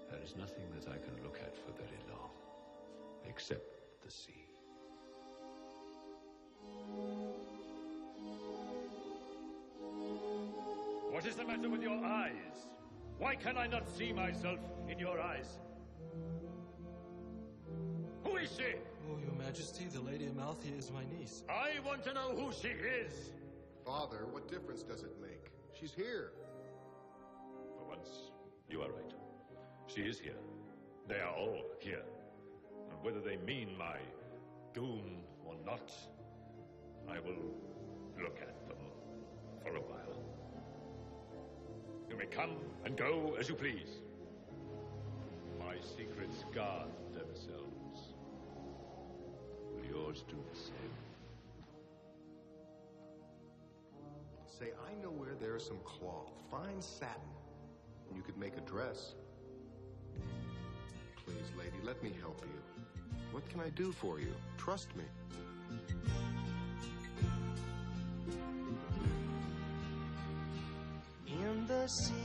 There is nothing that I can look at for very long, except the sea. What is the matter with your eyes? Why can I not see myself in your eyes? Who is she? Oh, Your Majesty, the Lady Amalthea is my niece. I want to know who she is. Father, what difference does it make? She's here. For once, you are right. She is here. They are all here. And whether they mean my doom or not, I will look at them for a while. You may come and go as you please. My secrets guard themselves. Will yours do the same? Say, I know where there's some cloth, fine satin, and you could make a dress. Please, lady, let me help you. What can I do for you? Trust me. In the sea,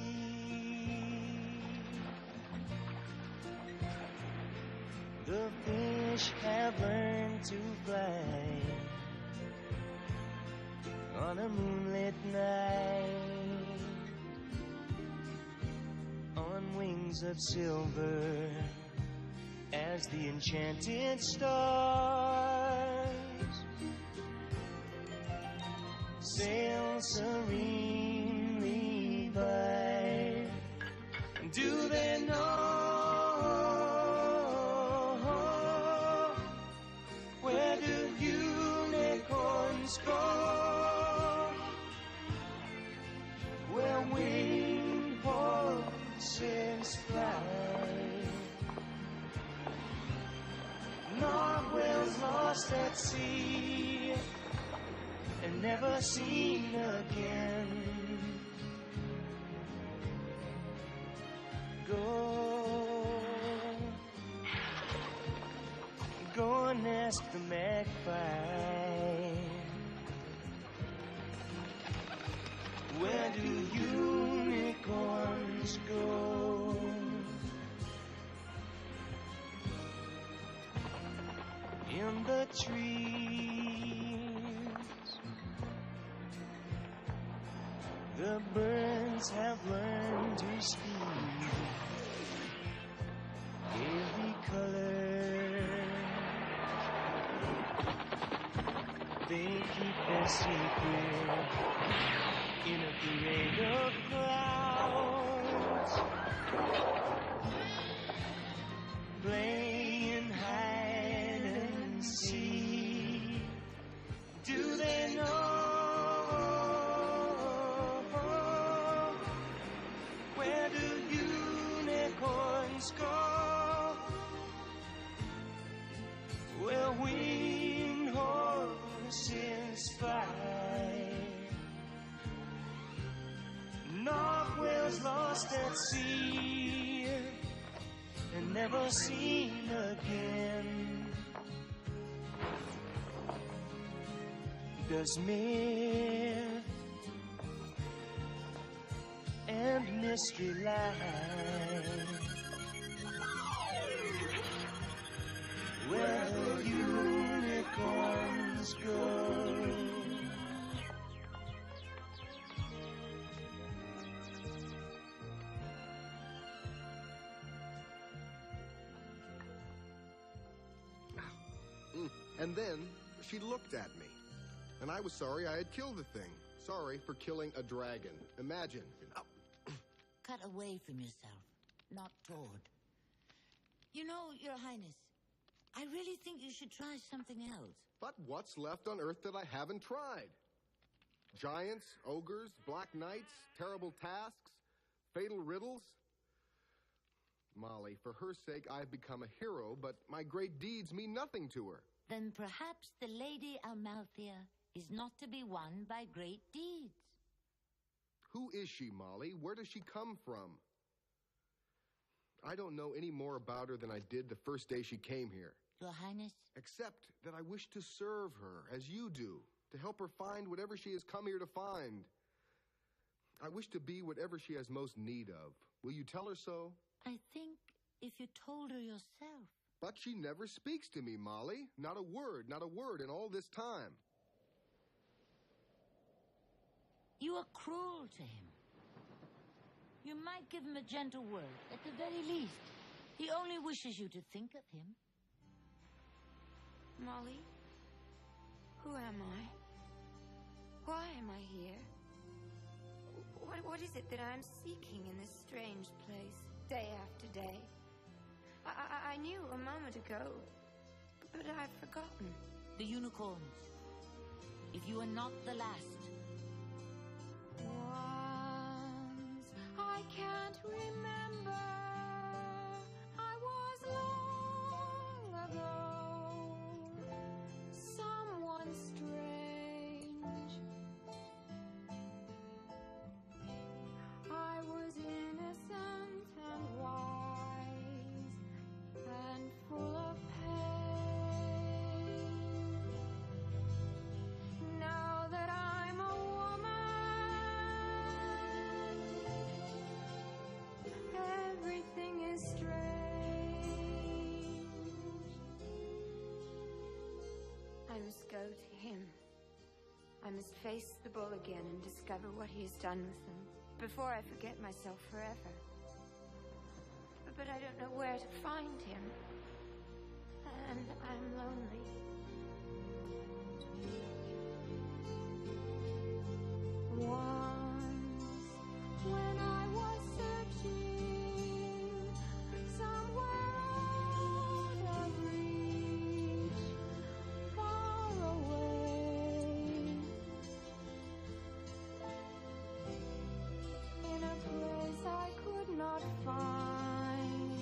the fish have learned to fly on a moonlit night, on wings of silver as the enchanted stars sail serenely by. Do they know where do unicorns go? Where winged horses fly. Narwhals lost at sea and never seen again. Go and ask the magpie, where do unicorns go? In the trees, the birds have learned to speak every color. They keep their secret in a parade of clouds. unicorns go, where winged horses fly. North whales lost at sea and never seen again. Does myth and mystery lie where the unicorns go? And then she looked at me. And I was sorry I had killed the thing. Sorry for killing a dragon. Imagine. Cut away from yourself, not toward. You know, Your Highness, I really think you should try something else. But what's left on Earth that I haven't tried? Giants, ogres, black knights, terrible tasks, fatal riddles? Molly, for her sake, I've become a hero, but my great deeds mean nothing to her. Then perhaps the Lady Amalthea is not to be won by great deeds. Who is she, Molly? Where does she come from? I don't know any more about her than I did the first day she came here. Your Highness? Except that I wish to serve her, as you do, to help her find whatever she has come here to find. I wish to be whatever she has most need of. Will you tell her so? I think if you told her yourself. But she never speaks to me, Molly. Not a word in all this time. You are cruel to him. You might give him a gentle word, at the very least. He only wishes you to think of him. Molly, who am I? Why am I here? What is it that I'm seeking in this strange place, day after day? I knew a moment ago, but I've forgotten. The unicorns. If you are not the last. Once, I can't remember. I was long ago. Someone strange. I was innocent and wise and full of pain. Now that I'm a woman, everything is strange. I must go to him. I must face the bull again and discover what he has done with them before I forget myself forever. But I don't know where to find him. And I'm lonely. Once, when I was searching somewhere out of reach, far away, in a place I could not find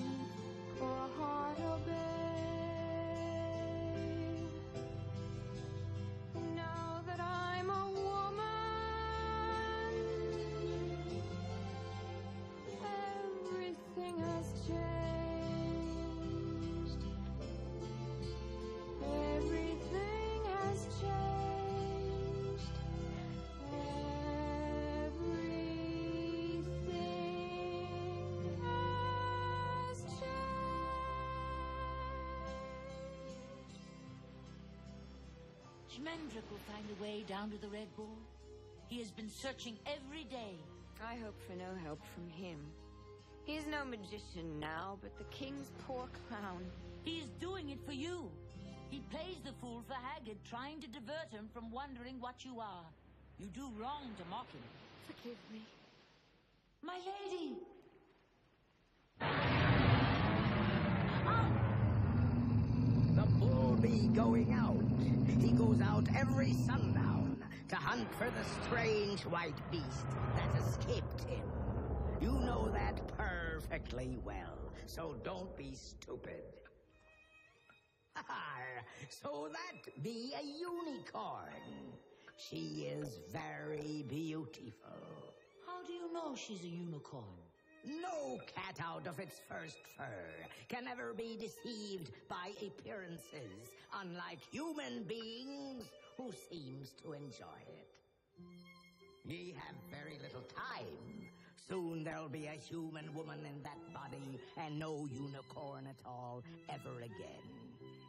or heart obey. Now that I'm a woman, everything has changed. Everything has changed. Everything has changed. Schmendrick will find a way down to the Red Bull. He has been searching every day. I hope for no help from him. He is no magician now, but the king's poor clown. He is doing it for you. He plays the fool for Haggard, trying to divert him from wondering what you are. You do wrong to mock him. Forgive me. My lady! The bull be going out. He goes out every sundown to hunt for the strange white beast that escaped him. You know that perfectly. perfectly well, so don't be stupid. So that be a unicorn. She is very beautiful. How do you know she's a unicorn? No cat out of its first fur can ever be deceived by appearances, unlike human beings who seems to enjoy it. Ye have very little time. Soon there'll be a human woman in that body and no unicorn at all ever again.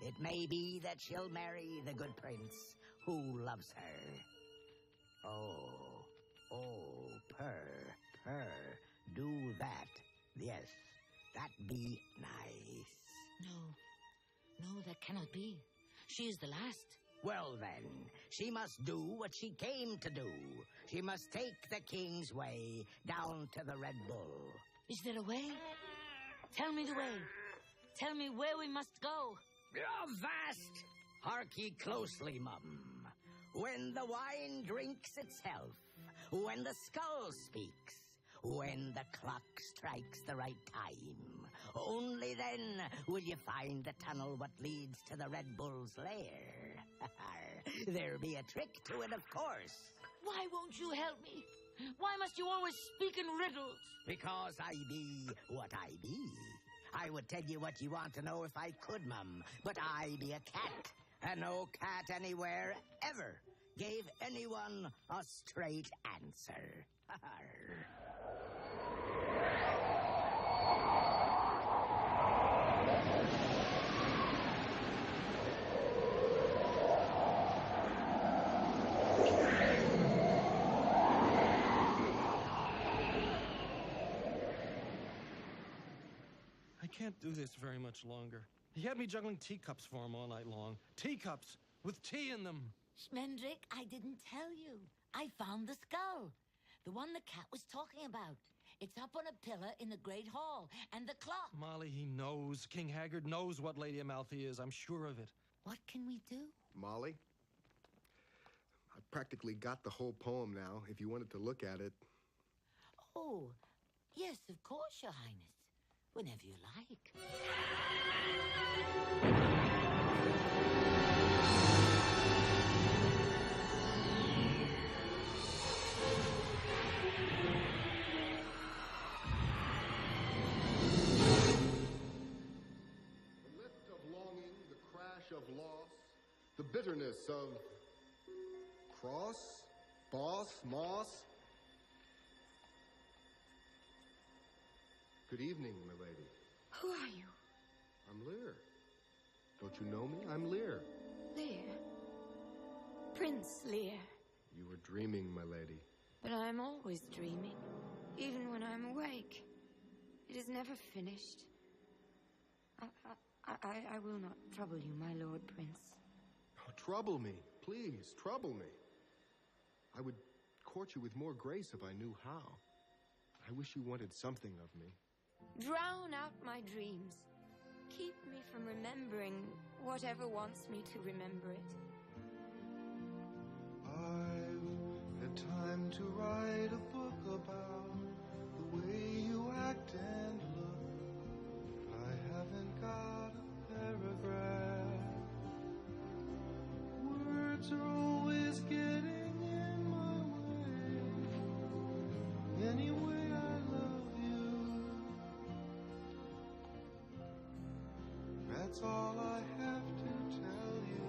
It may be that she'll marry the good prince who loves her. Oh, purr. Do that. Yes, that be nice. No, that cannot be. She is the last. Well then, she must do what she came to do. She must take the king's way down to the Red Bull. Is there a way? Tell me the way. Tell me where we must go. Avast! Hark ye closely, mum. When the wine drinks itself, when the skull speaks, when the clock strikes the right time, only then will you find the tunnel what leads to the Red Bull's lair. There be a trick to it, of course. Why won't you help me? Why must you always speak in riddles? Because I be what I be. I would tell you what you want to know if I could, mum, but I be a cat, and no cat anywhere ever gave anyone a straight answer. I can't do this very much longer. He had me juggling teacups for him all night long. Teacups with tea in them. Schmendrick, I didn't tell you. I found the skull. The one the cat was talking about. It's up on a pillar in the Great Hall. And the clock. Molly, he knows. King Haggard knows what Lady Amalfi is. I'm sure of it. What can we do? Molly? I practically got the whole poem now, if you wanted to look at it. Oh, yes, of course, Your Highness. Whenever you like. The lift of longing, the crash of loss, the bitterness of cross, boss, moss. Good evening, my lady. Who are you? I'm Lear. Don't you know me? I'm Lear. Lear. Prince Lear. You were dreaming, my lady. But I'm always dreaming, even when I'm awake. It is never finished. I will not trouble you, my lord prince. Oh, trouble me. Please, trouble me. I would court you with more grace if I knew how. I wish you wanted something of me. Drown out my dreams. Keep me from remembering whatever wants me to remember it. I've had time to write a book about the way you act and look. I haven't got a paragraph. Words are always getting in my way. Anyway, I love you. That's all I have to tell you.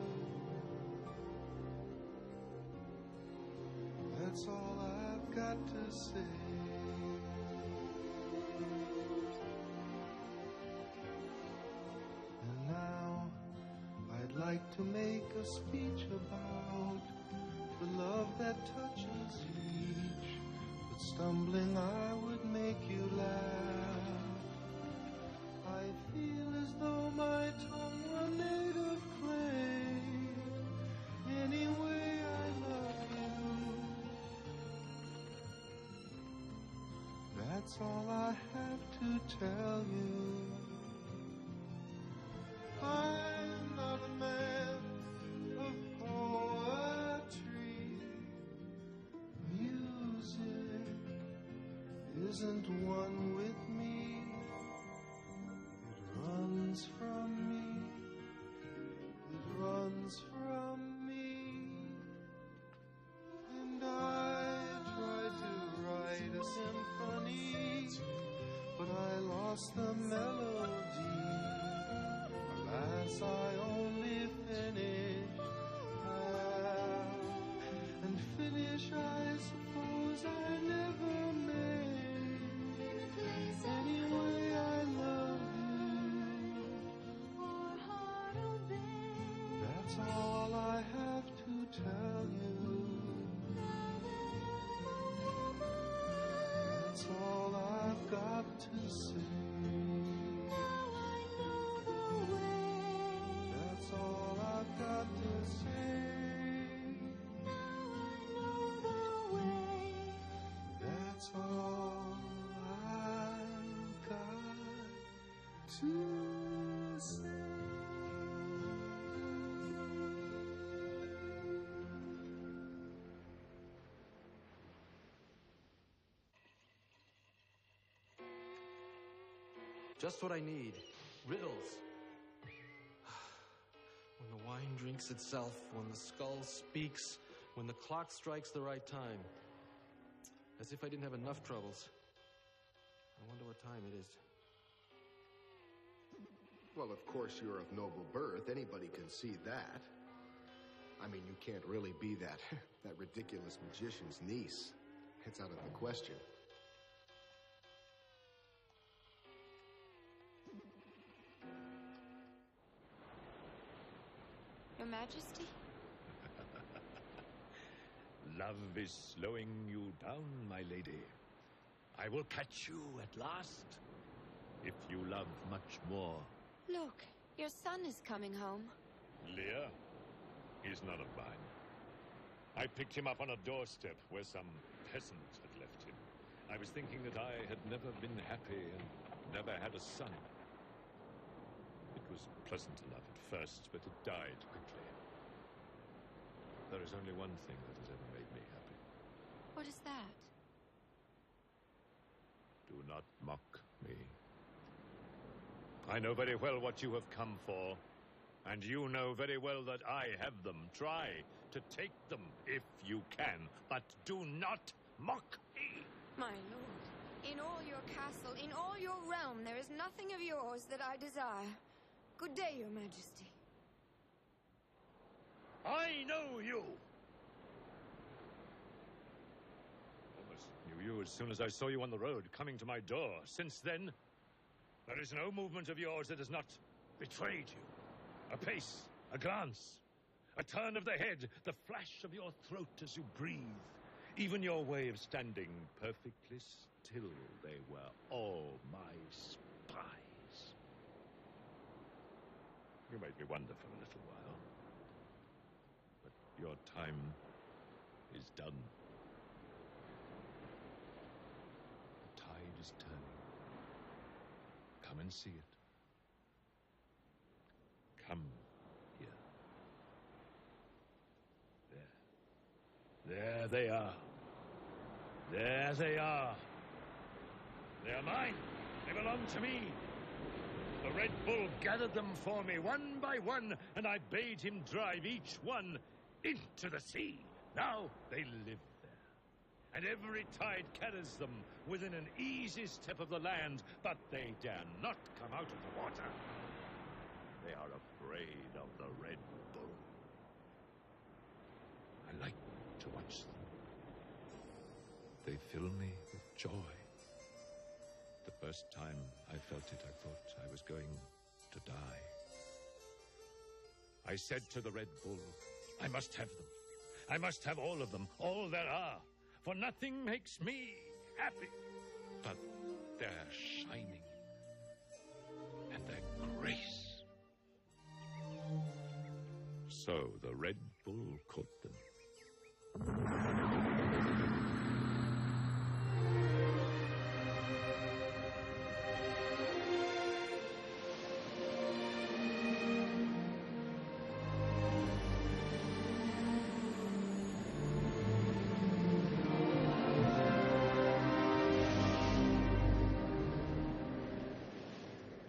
That's all I've got to say. And now I'd like to make a speech about the love that touches each. But stumbling I would make you laugh. I feel as though my tongue were made of clay. Anyway, I love you. That's all I have to tell you. I'm not a man of poetry. Music isn't one with me. a symphony, but I lost the melody. Alas, I only finished half, and finish I suppose I never made. Anyway, I love you. That's all I have to tell you. That's all I've got to say. That's all I've got to say. That's all I've got to say. Just what I need. Riddles. When the wine drinks itself, when the skull speaks, when the clock strikes the right time. As if I didn't have enough troubles. I wonder what time it is. Well, of course you're of noble birth. Anybody can see that. I mean, you can't really be that ridiculous magician's niece. It's out of the question. Your Majesty? Love is slowing you down, my lady. I will catch you at last, if you love much more. Look, your son is coming home. Lear? He's none of mine. I picked him up on a doorstep where some peasant had left him. I was thinking that I had never been happy and never had a son. It was pleasant enough at first, but it died quickly. There is only one thing that has ever made me happy. What is that? Do not mock me. I know very well what you have come for, and you know very well that I have them. Try to take them if you can, but do not mock me. My lord, in all your castle, in all your realm, there is nothing of yours that I desire. Good day, your Majesty. I know you! Almost knew you as soon as I saw you on the road, coming to my door. Since then, there is no movement of yours that has not betrayed you. A pace, a glance, a turn of the head, the flash of your throat as you breathe. Even your way of standing perfectly still, they were all my spies. You made me wonder for a little while. But your time is done. The tide is turning. Come and see it. Come here. There they are. There they are. They are mine. They belong to me. The Red Bull gathered them for me one by one, and I bade him drive each one into the sea. Now they live there, and every tide carries them within an easy step of the land, but they dare not come out of the water. They are afraid of the Red Bull. I like to watch them. They fill me with joy. The first time I felt it, I thought I was going to die. I said to the Red Bull, I must have them. I must have all of them, all there are. For nothing makes me happy but their shining and their grace. So the Red Bull caught them.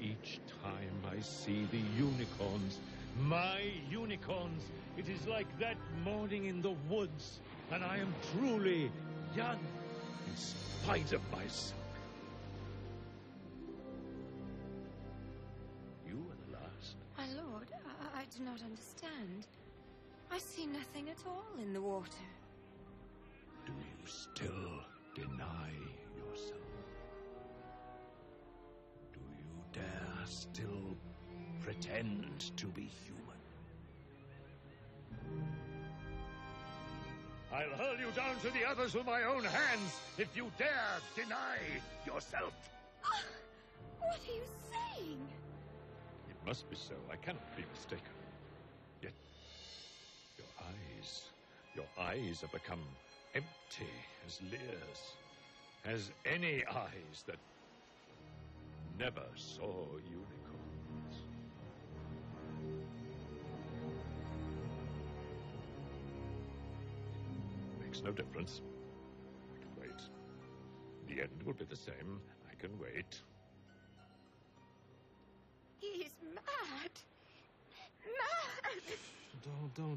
Each time I see the unicorns, my unicorns, it is like that morning in the woods, and I am truly young, inspired. sides of myself. You are the last. My lord, I do not understand. I see nothing at all in the water. Do you still deny yourself? Do you dare still pretend to be human? I'll hurl you down to the others with my own hands if you dare deny yourself. What are you saying? It must be so. I cannot be mistaken. Yet, your eyes have become empty as Lear's, as any eyes that never saw unicorns. Makes no difference. I can wait. The end will be the same. I can wait. He is mad. Mad!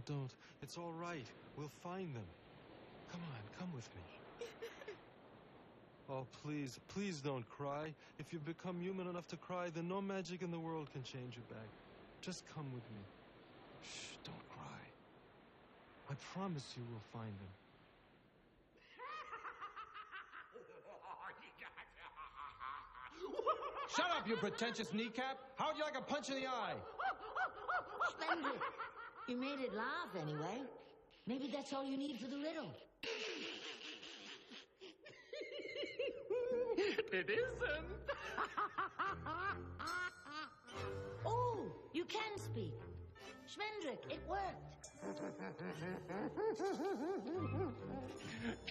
Don't. It's all right. We'll find them. Come on, come with me. Oh, please don't cry. If you become human enough to cry, then no magic in the world can change you back. Just come with me. Shh, don't cry. I promise you we'll find them. Shut up, you pretentious kneecap! How'd you like a punch in the eye? Splendid. You made it laugh anyway. Maybe that's all you need for the riddle. It isn't. Oh, you can speak. Schmendrick, it worked.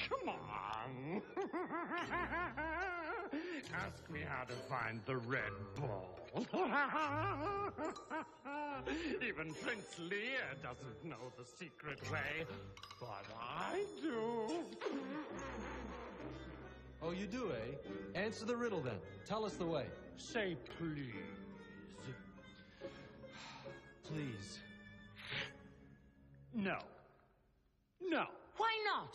Come on. Ask me how to find the red ball. Even Prince Lear doesn't know the secret way, but I do. Oh, you do, eh? Answer the riddle, then. Tell us the way. Say please. Please. No. No. Why not?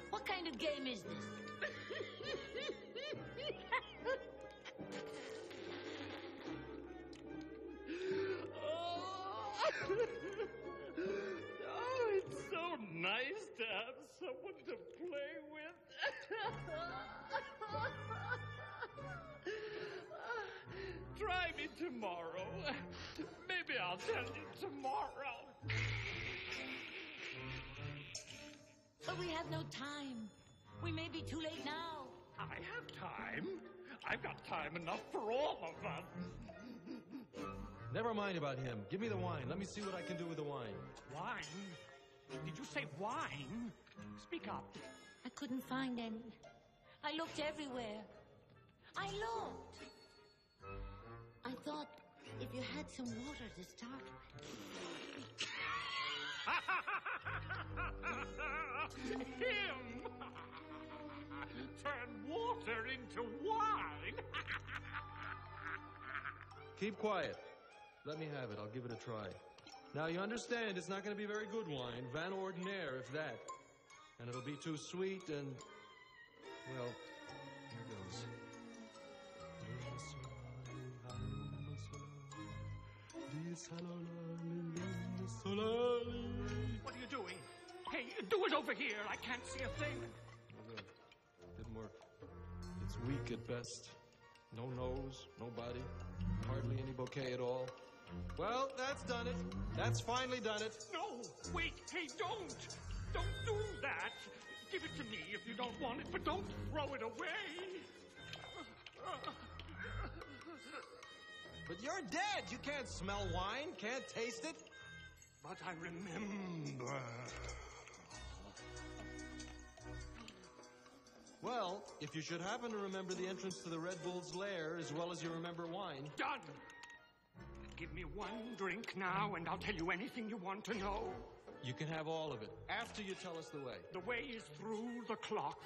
What kind of game is this? Oh, it's so nice to have someone to play with. Try me tomorrow. Maybe I'll tell you tomorrow. But we have no time. We may be too late now. I have time. I've got time enough for all of us. Never mind about him. Give me the wine. Let me see what I can do with the wine. Wine? Did you say wine? Speak up. I couldn't find any. I looked everywhere. I looked. I thought if you had some water to start with. Him! Turn water into wine! Keep quiet. Let me have it. I'll give it a try. Now, you understand, it's not going to be very good wine. Van Ordinaire, if that. And it'll be too sweet and... well, here goes. What are you doing? Hey, do it over here. I can't see a thing. Oh, good. Didn't work. It's weak at best. No nose, no body, hardly any bouquet at all. Well, that's done it. That's finally done it. No, wait, hey, don't. Don't do that. Give it to me if you don't want it, but don't throw it away. But you're dead. You can't smell wine, can't taste it. But I remember. Well, if you should happen to remember the entrance to the Red Bull's lair as well as you remember wine... Done! Give me one drink now and I'll tell you anything you want to know. You can have all of it, after you tell us the way. The way is through the clock.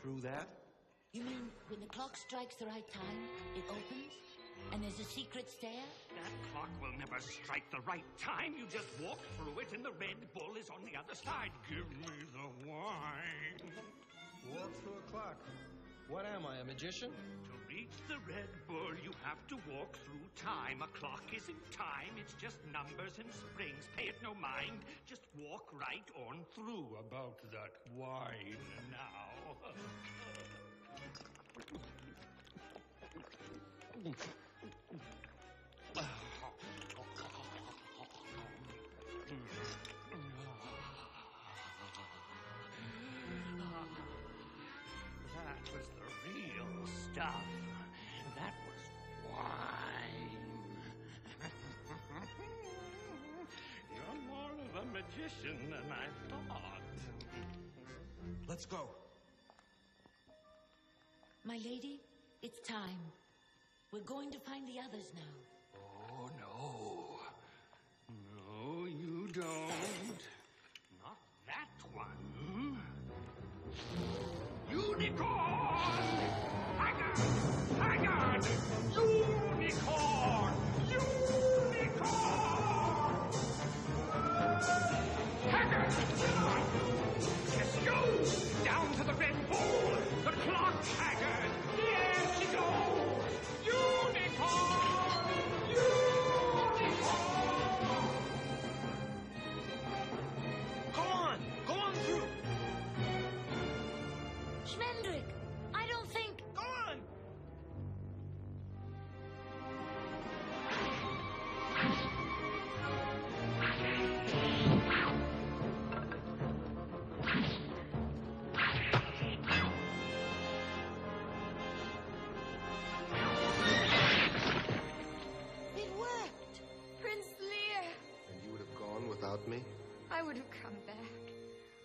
Through that? You mean when the clock strikes the right time, it opens? And there's a secret stair? That clock will never strike the right time. You just walk through it and the Red Bull is on the other side. Give me the wine. Walk through a clock. What am I, a magician? To reach the Red Bull, you have to walk through time. A clock isn't time, it's just numbers and springs. Pay it no mind, just walk right on through. About that wine now. That was the real stuff. That was wine. You're more of a magician than I thought. Let's go. My lady, it's time. We're going to find the others now. Oh, no. No, you don't. Not that one. Unicorn! Haggard! Haggard! Unicorn! Unicorn! Haggard! Yes, go! Down to the Red Bull! The clock, Haggard! There she goes! Unicorn! Unicorn! Go on! Go on through! Schmendrick! I don't think... Go on! It worked! Prince Lear! And you would have gone without me? I would have come back.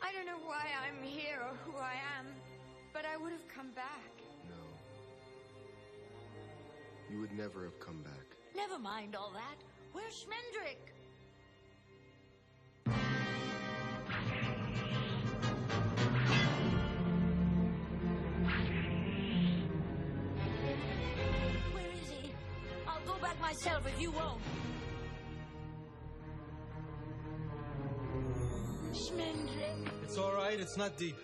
I don't know why I'm here or who I am, but I would have come back. No. You would never have come back. Never mind all that. Where's Schmendrick? Where is he? I'll go back myself if you won't. Schmendrick. It's all right. It's not deep.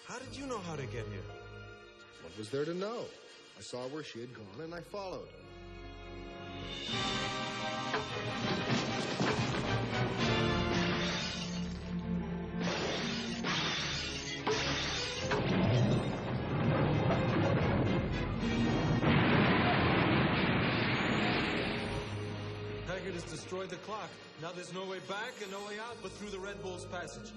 How did you know how to get here? What was there to know? I saw where she had gone and I followed. Haggard has destroyed the clock. Now there's no way back and no way out but through the Red Bull's passage.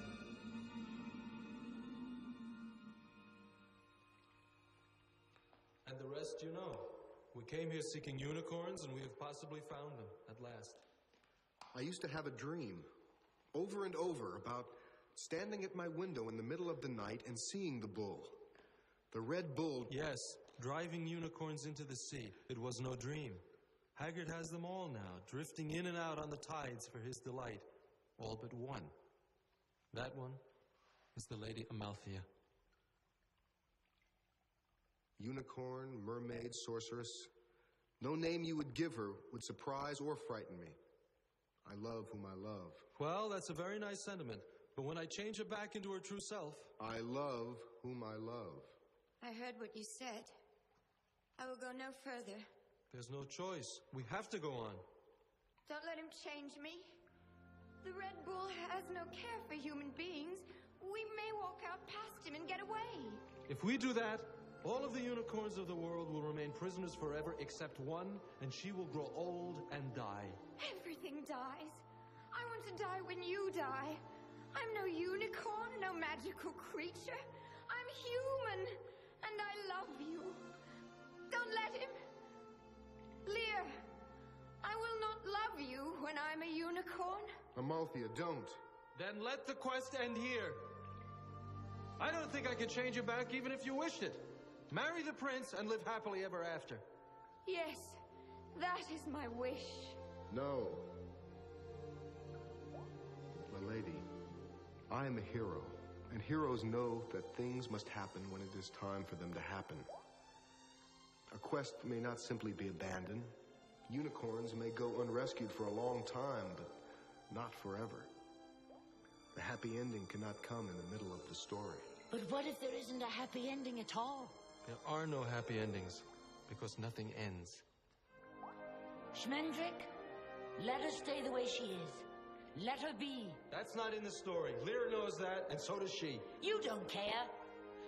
And the rest you know. We came here seeking unicorns, and we have possibly found them, at last. I used to have a dream, over and over, about standing at my window in the middle of the night and seeing the bull. The Red Bull... Yes, driving unicorns into the sea. It was no dream. Haggard has them all now, drifting in and out on the tides for his delight. All but one. That one is the Lady Amalthea. Unicorn, mermaid, sorceress. No name you would give her would surprise or frighten me. I love whom I love. Well, that's a very nice sentiment. But when I change her back into her true self... I love whom I love. I heard what you said. I will go no further. There's no choice. We have to go on. Don't let him change me. The Red Bull has no care for human beings. We may walk out past him and get away. If we do that, all of the unicorns of the world will remain prisoners forever except one, and she will grow old and die. Everything dies. I want to die when you die. I'm no unicorn, no magical creature. I'm human, and I love you. Don't let him. Lear, I will not love you when I'm a unicorn. Amalthea, don't. Then let the quest end here. I don't think I could change you back even if you wished it. Marry the prince and live happily ever after. Yes, that is my wish. No. My lady, I am a hero, and heroes know that things must happen when it is time for them to happen. A quest may not simply be abandoned. Unicorns may go unrescued for a long time, but not forever. The happy ending cannot come in the middle of the story. But what if there isn't a happy ending at all? There are no happy endings, because nothing ends. Schmendrick, let her stay the way she is. Let her be. That's not in the story. Lyra knows that, and so does she. You don't care.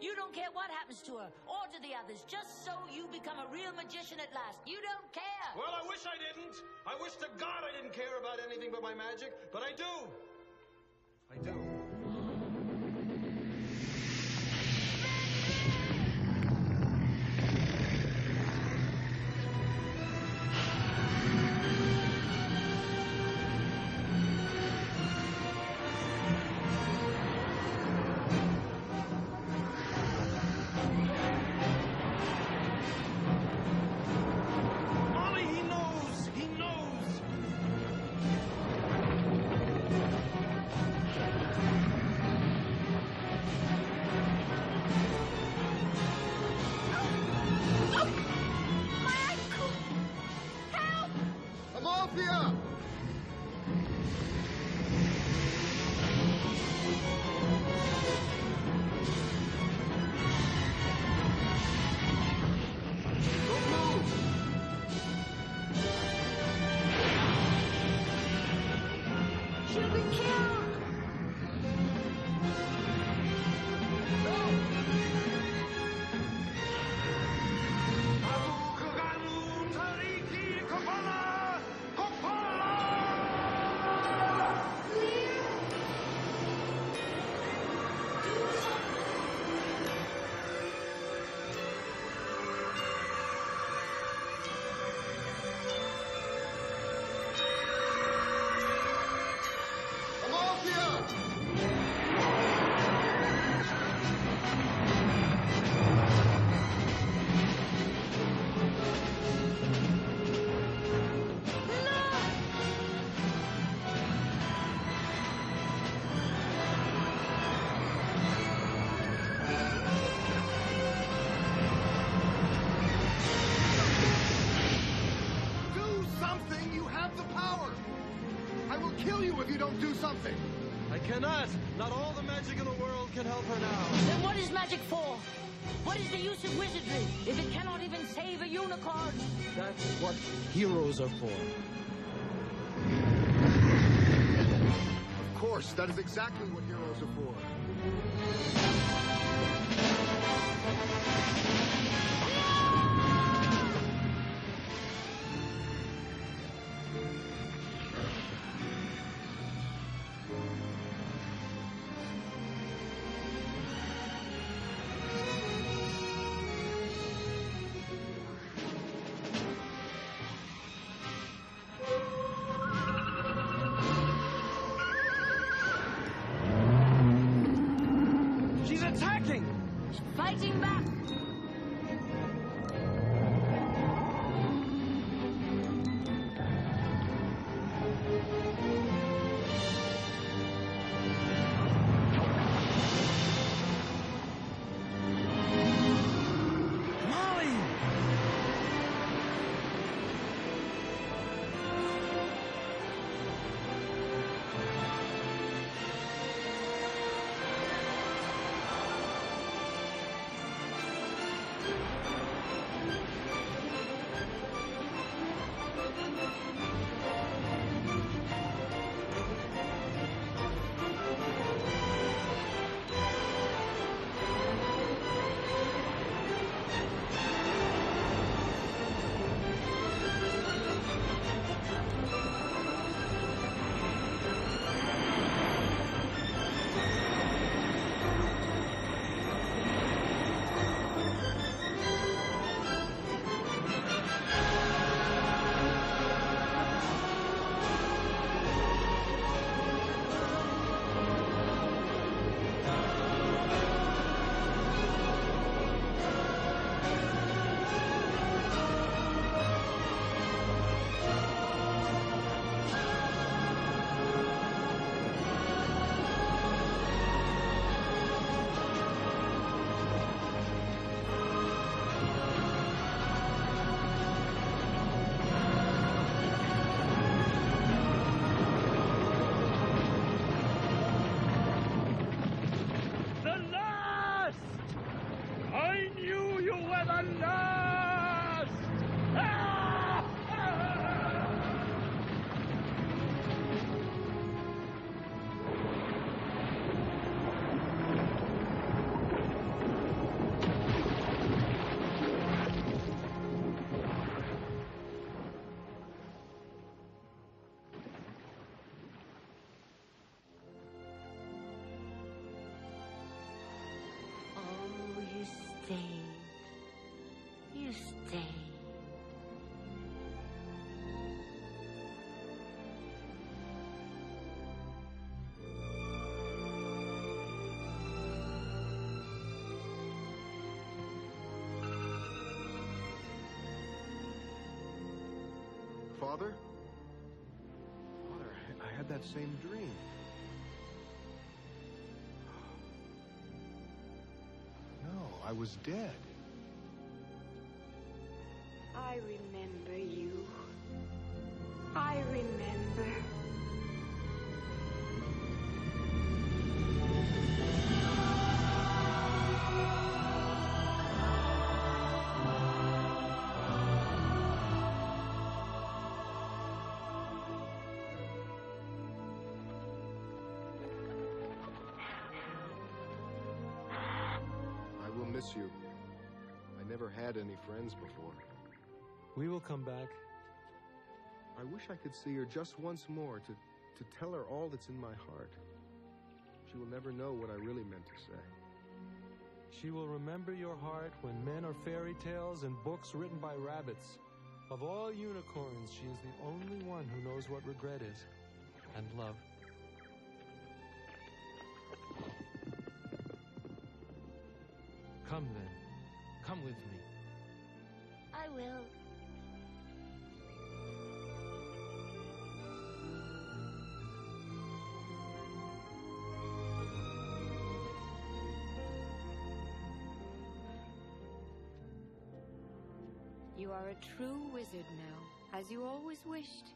You don't care what happens to her, or to the others, just so you become a real magician at last. You don't care. Well, I wish I didn't. I wish to God I didn't care about anything but my magic, but I do. I do. I cannot! Not all the magic in the world can help her now. Then what is magic for? What is the use of wizardry if it cannot even save a unicorn? That's what heroes are for. Of course, that is exactly what heroes are for. Fighting back! Father? Father, I had that same dream. No, I was dead. I remember you. I remember. I will miss you. I never had any friends before. We will come back. I wish I could see her just once more to tell her all that's in my heart. She will never know what I really meant to say. She will remember your heart when men are fairy tales and books written by rabbits. Of all unicorns, she is the only one who knows what regret is, and love. Come then. Come with me. I will. You are a true wizard now, as you always wished.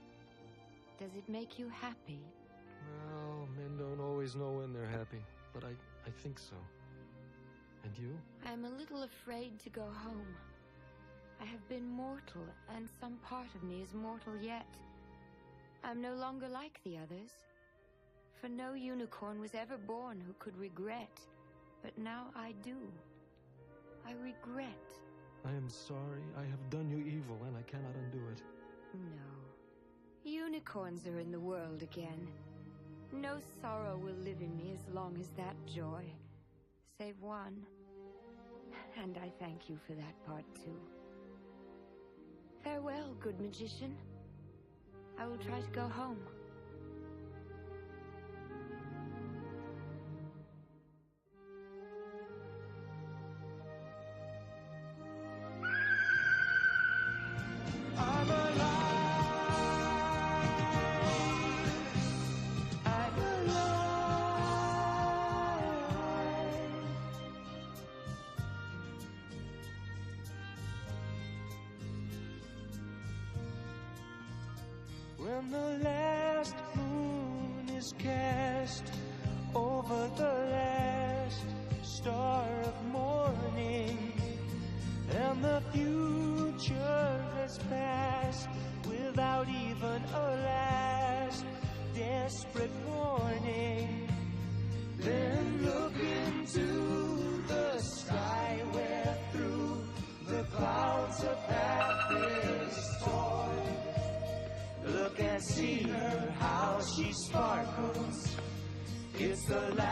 Does it make you happy? Well, men don't always know when they're happy, but I think so. And you? I am a little afraid to go home. I have been mortal, and some part of me is mortal yet. I'm no longer like the others. For no unicorn was ever born who could regret, but now I do. I regret. I am sorry. I have done you evil, and I cannot undo it. No. Unicorns are in the world again. No sorrow will live in me as long as that joy. Save one. And I thank you for that part, too. Farewell, good magician. I will try to go home. I'm alive. I'm alive. When the last moon is cast over the last star of morning, and the future has passed without even a last desperate warning, then look into the sky where through the clouds of happiness torn. Look and see her, how she sparkles. It's the last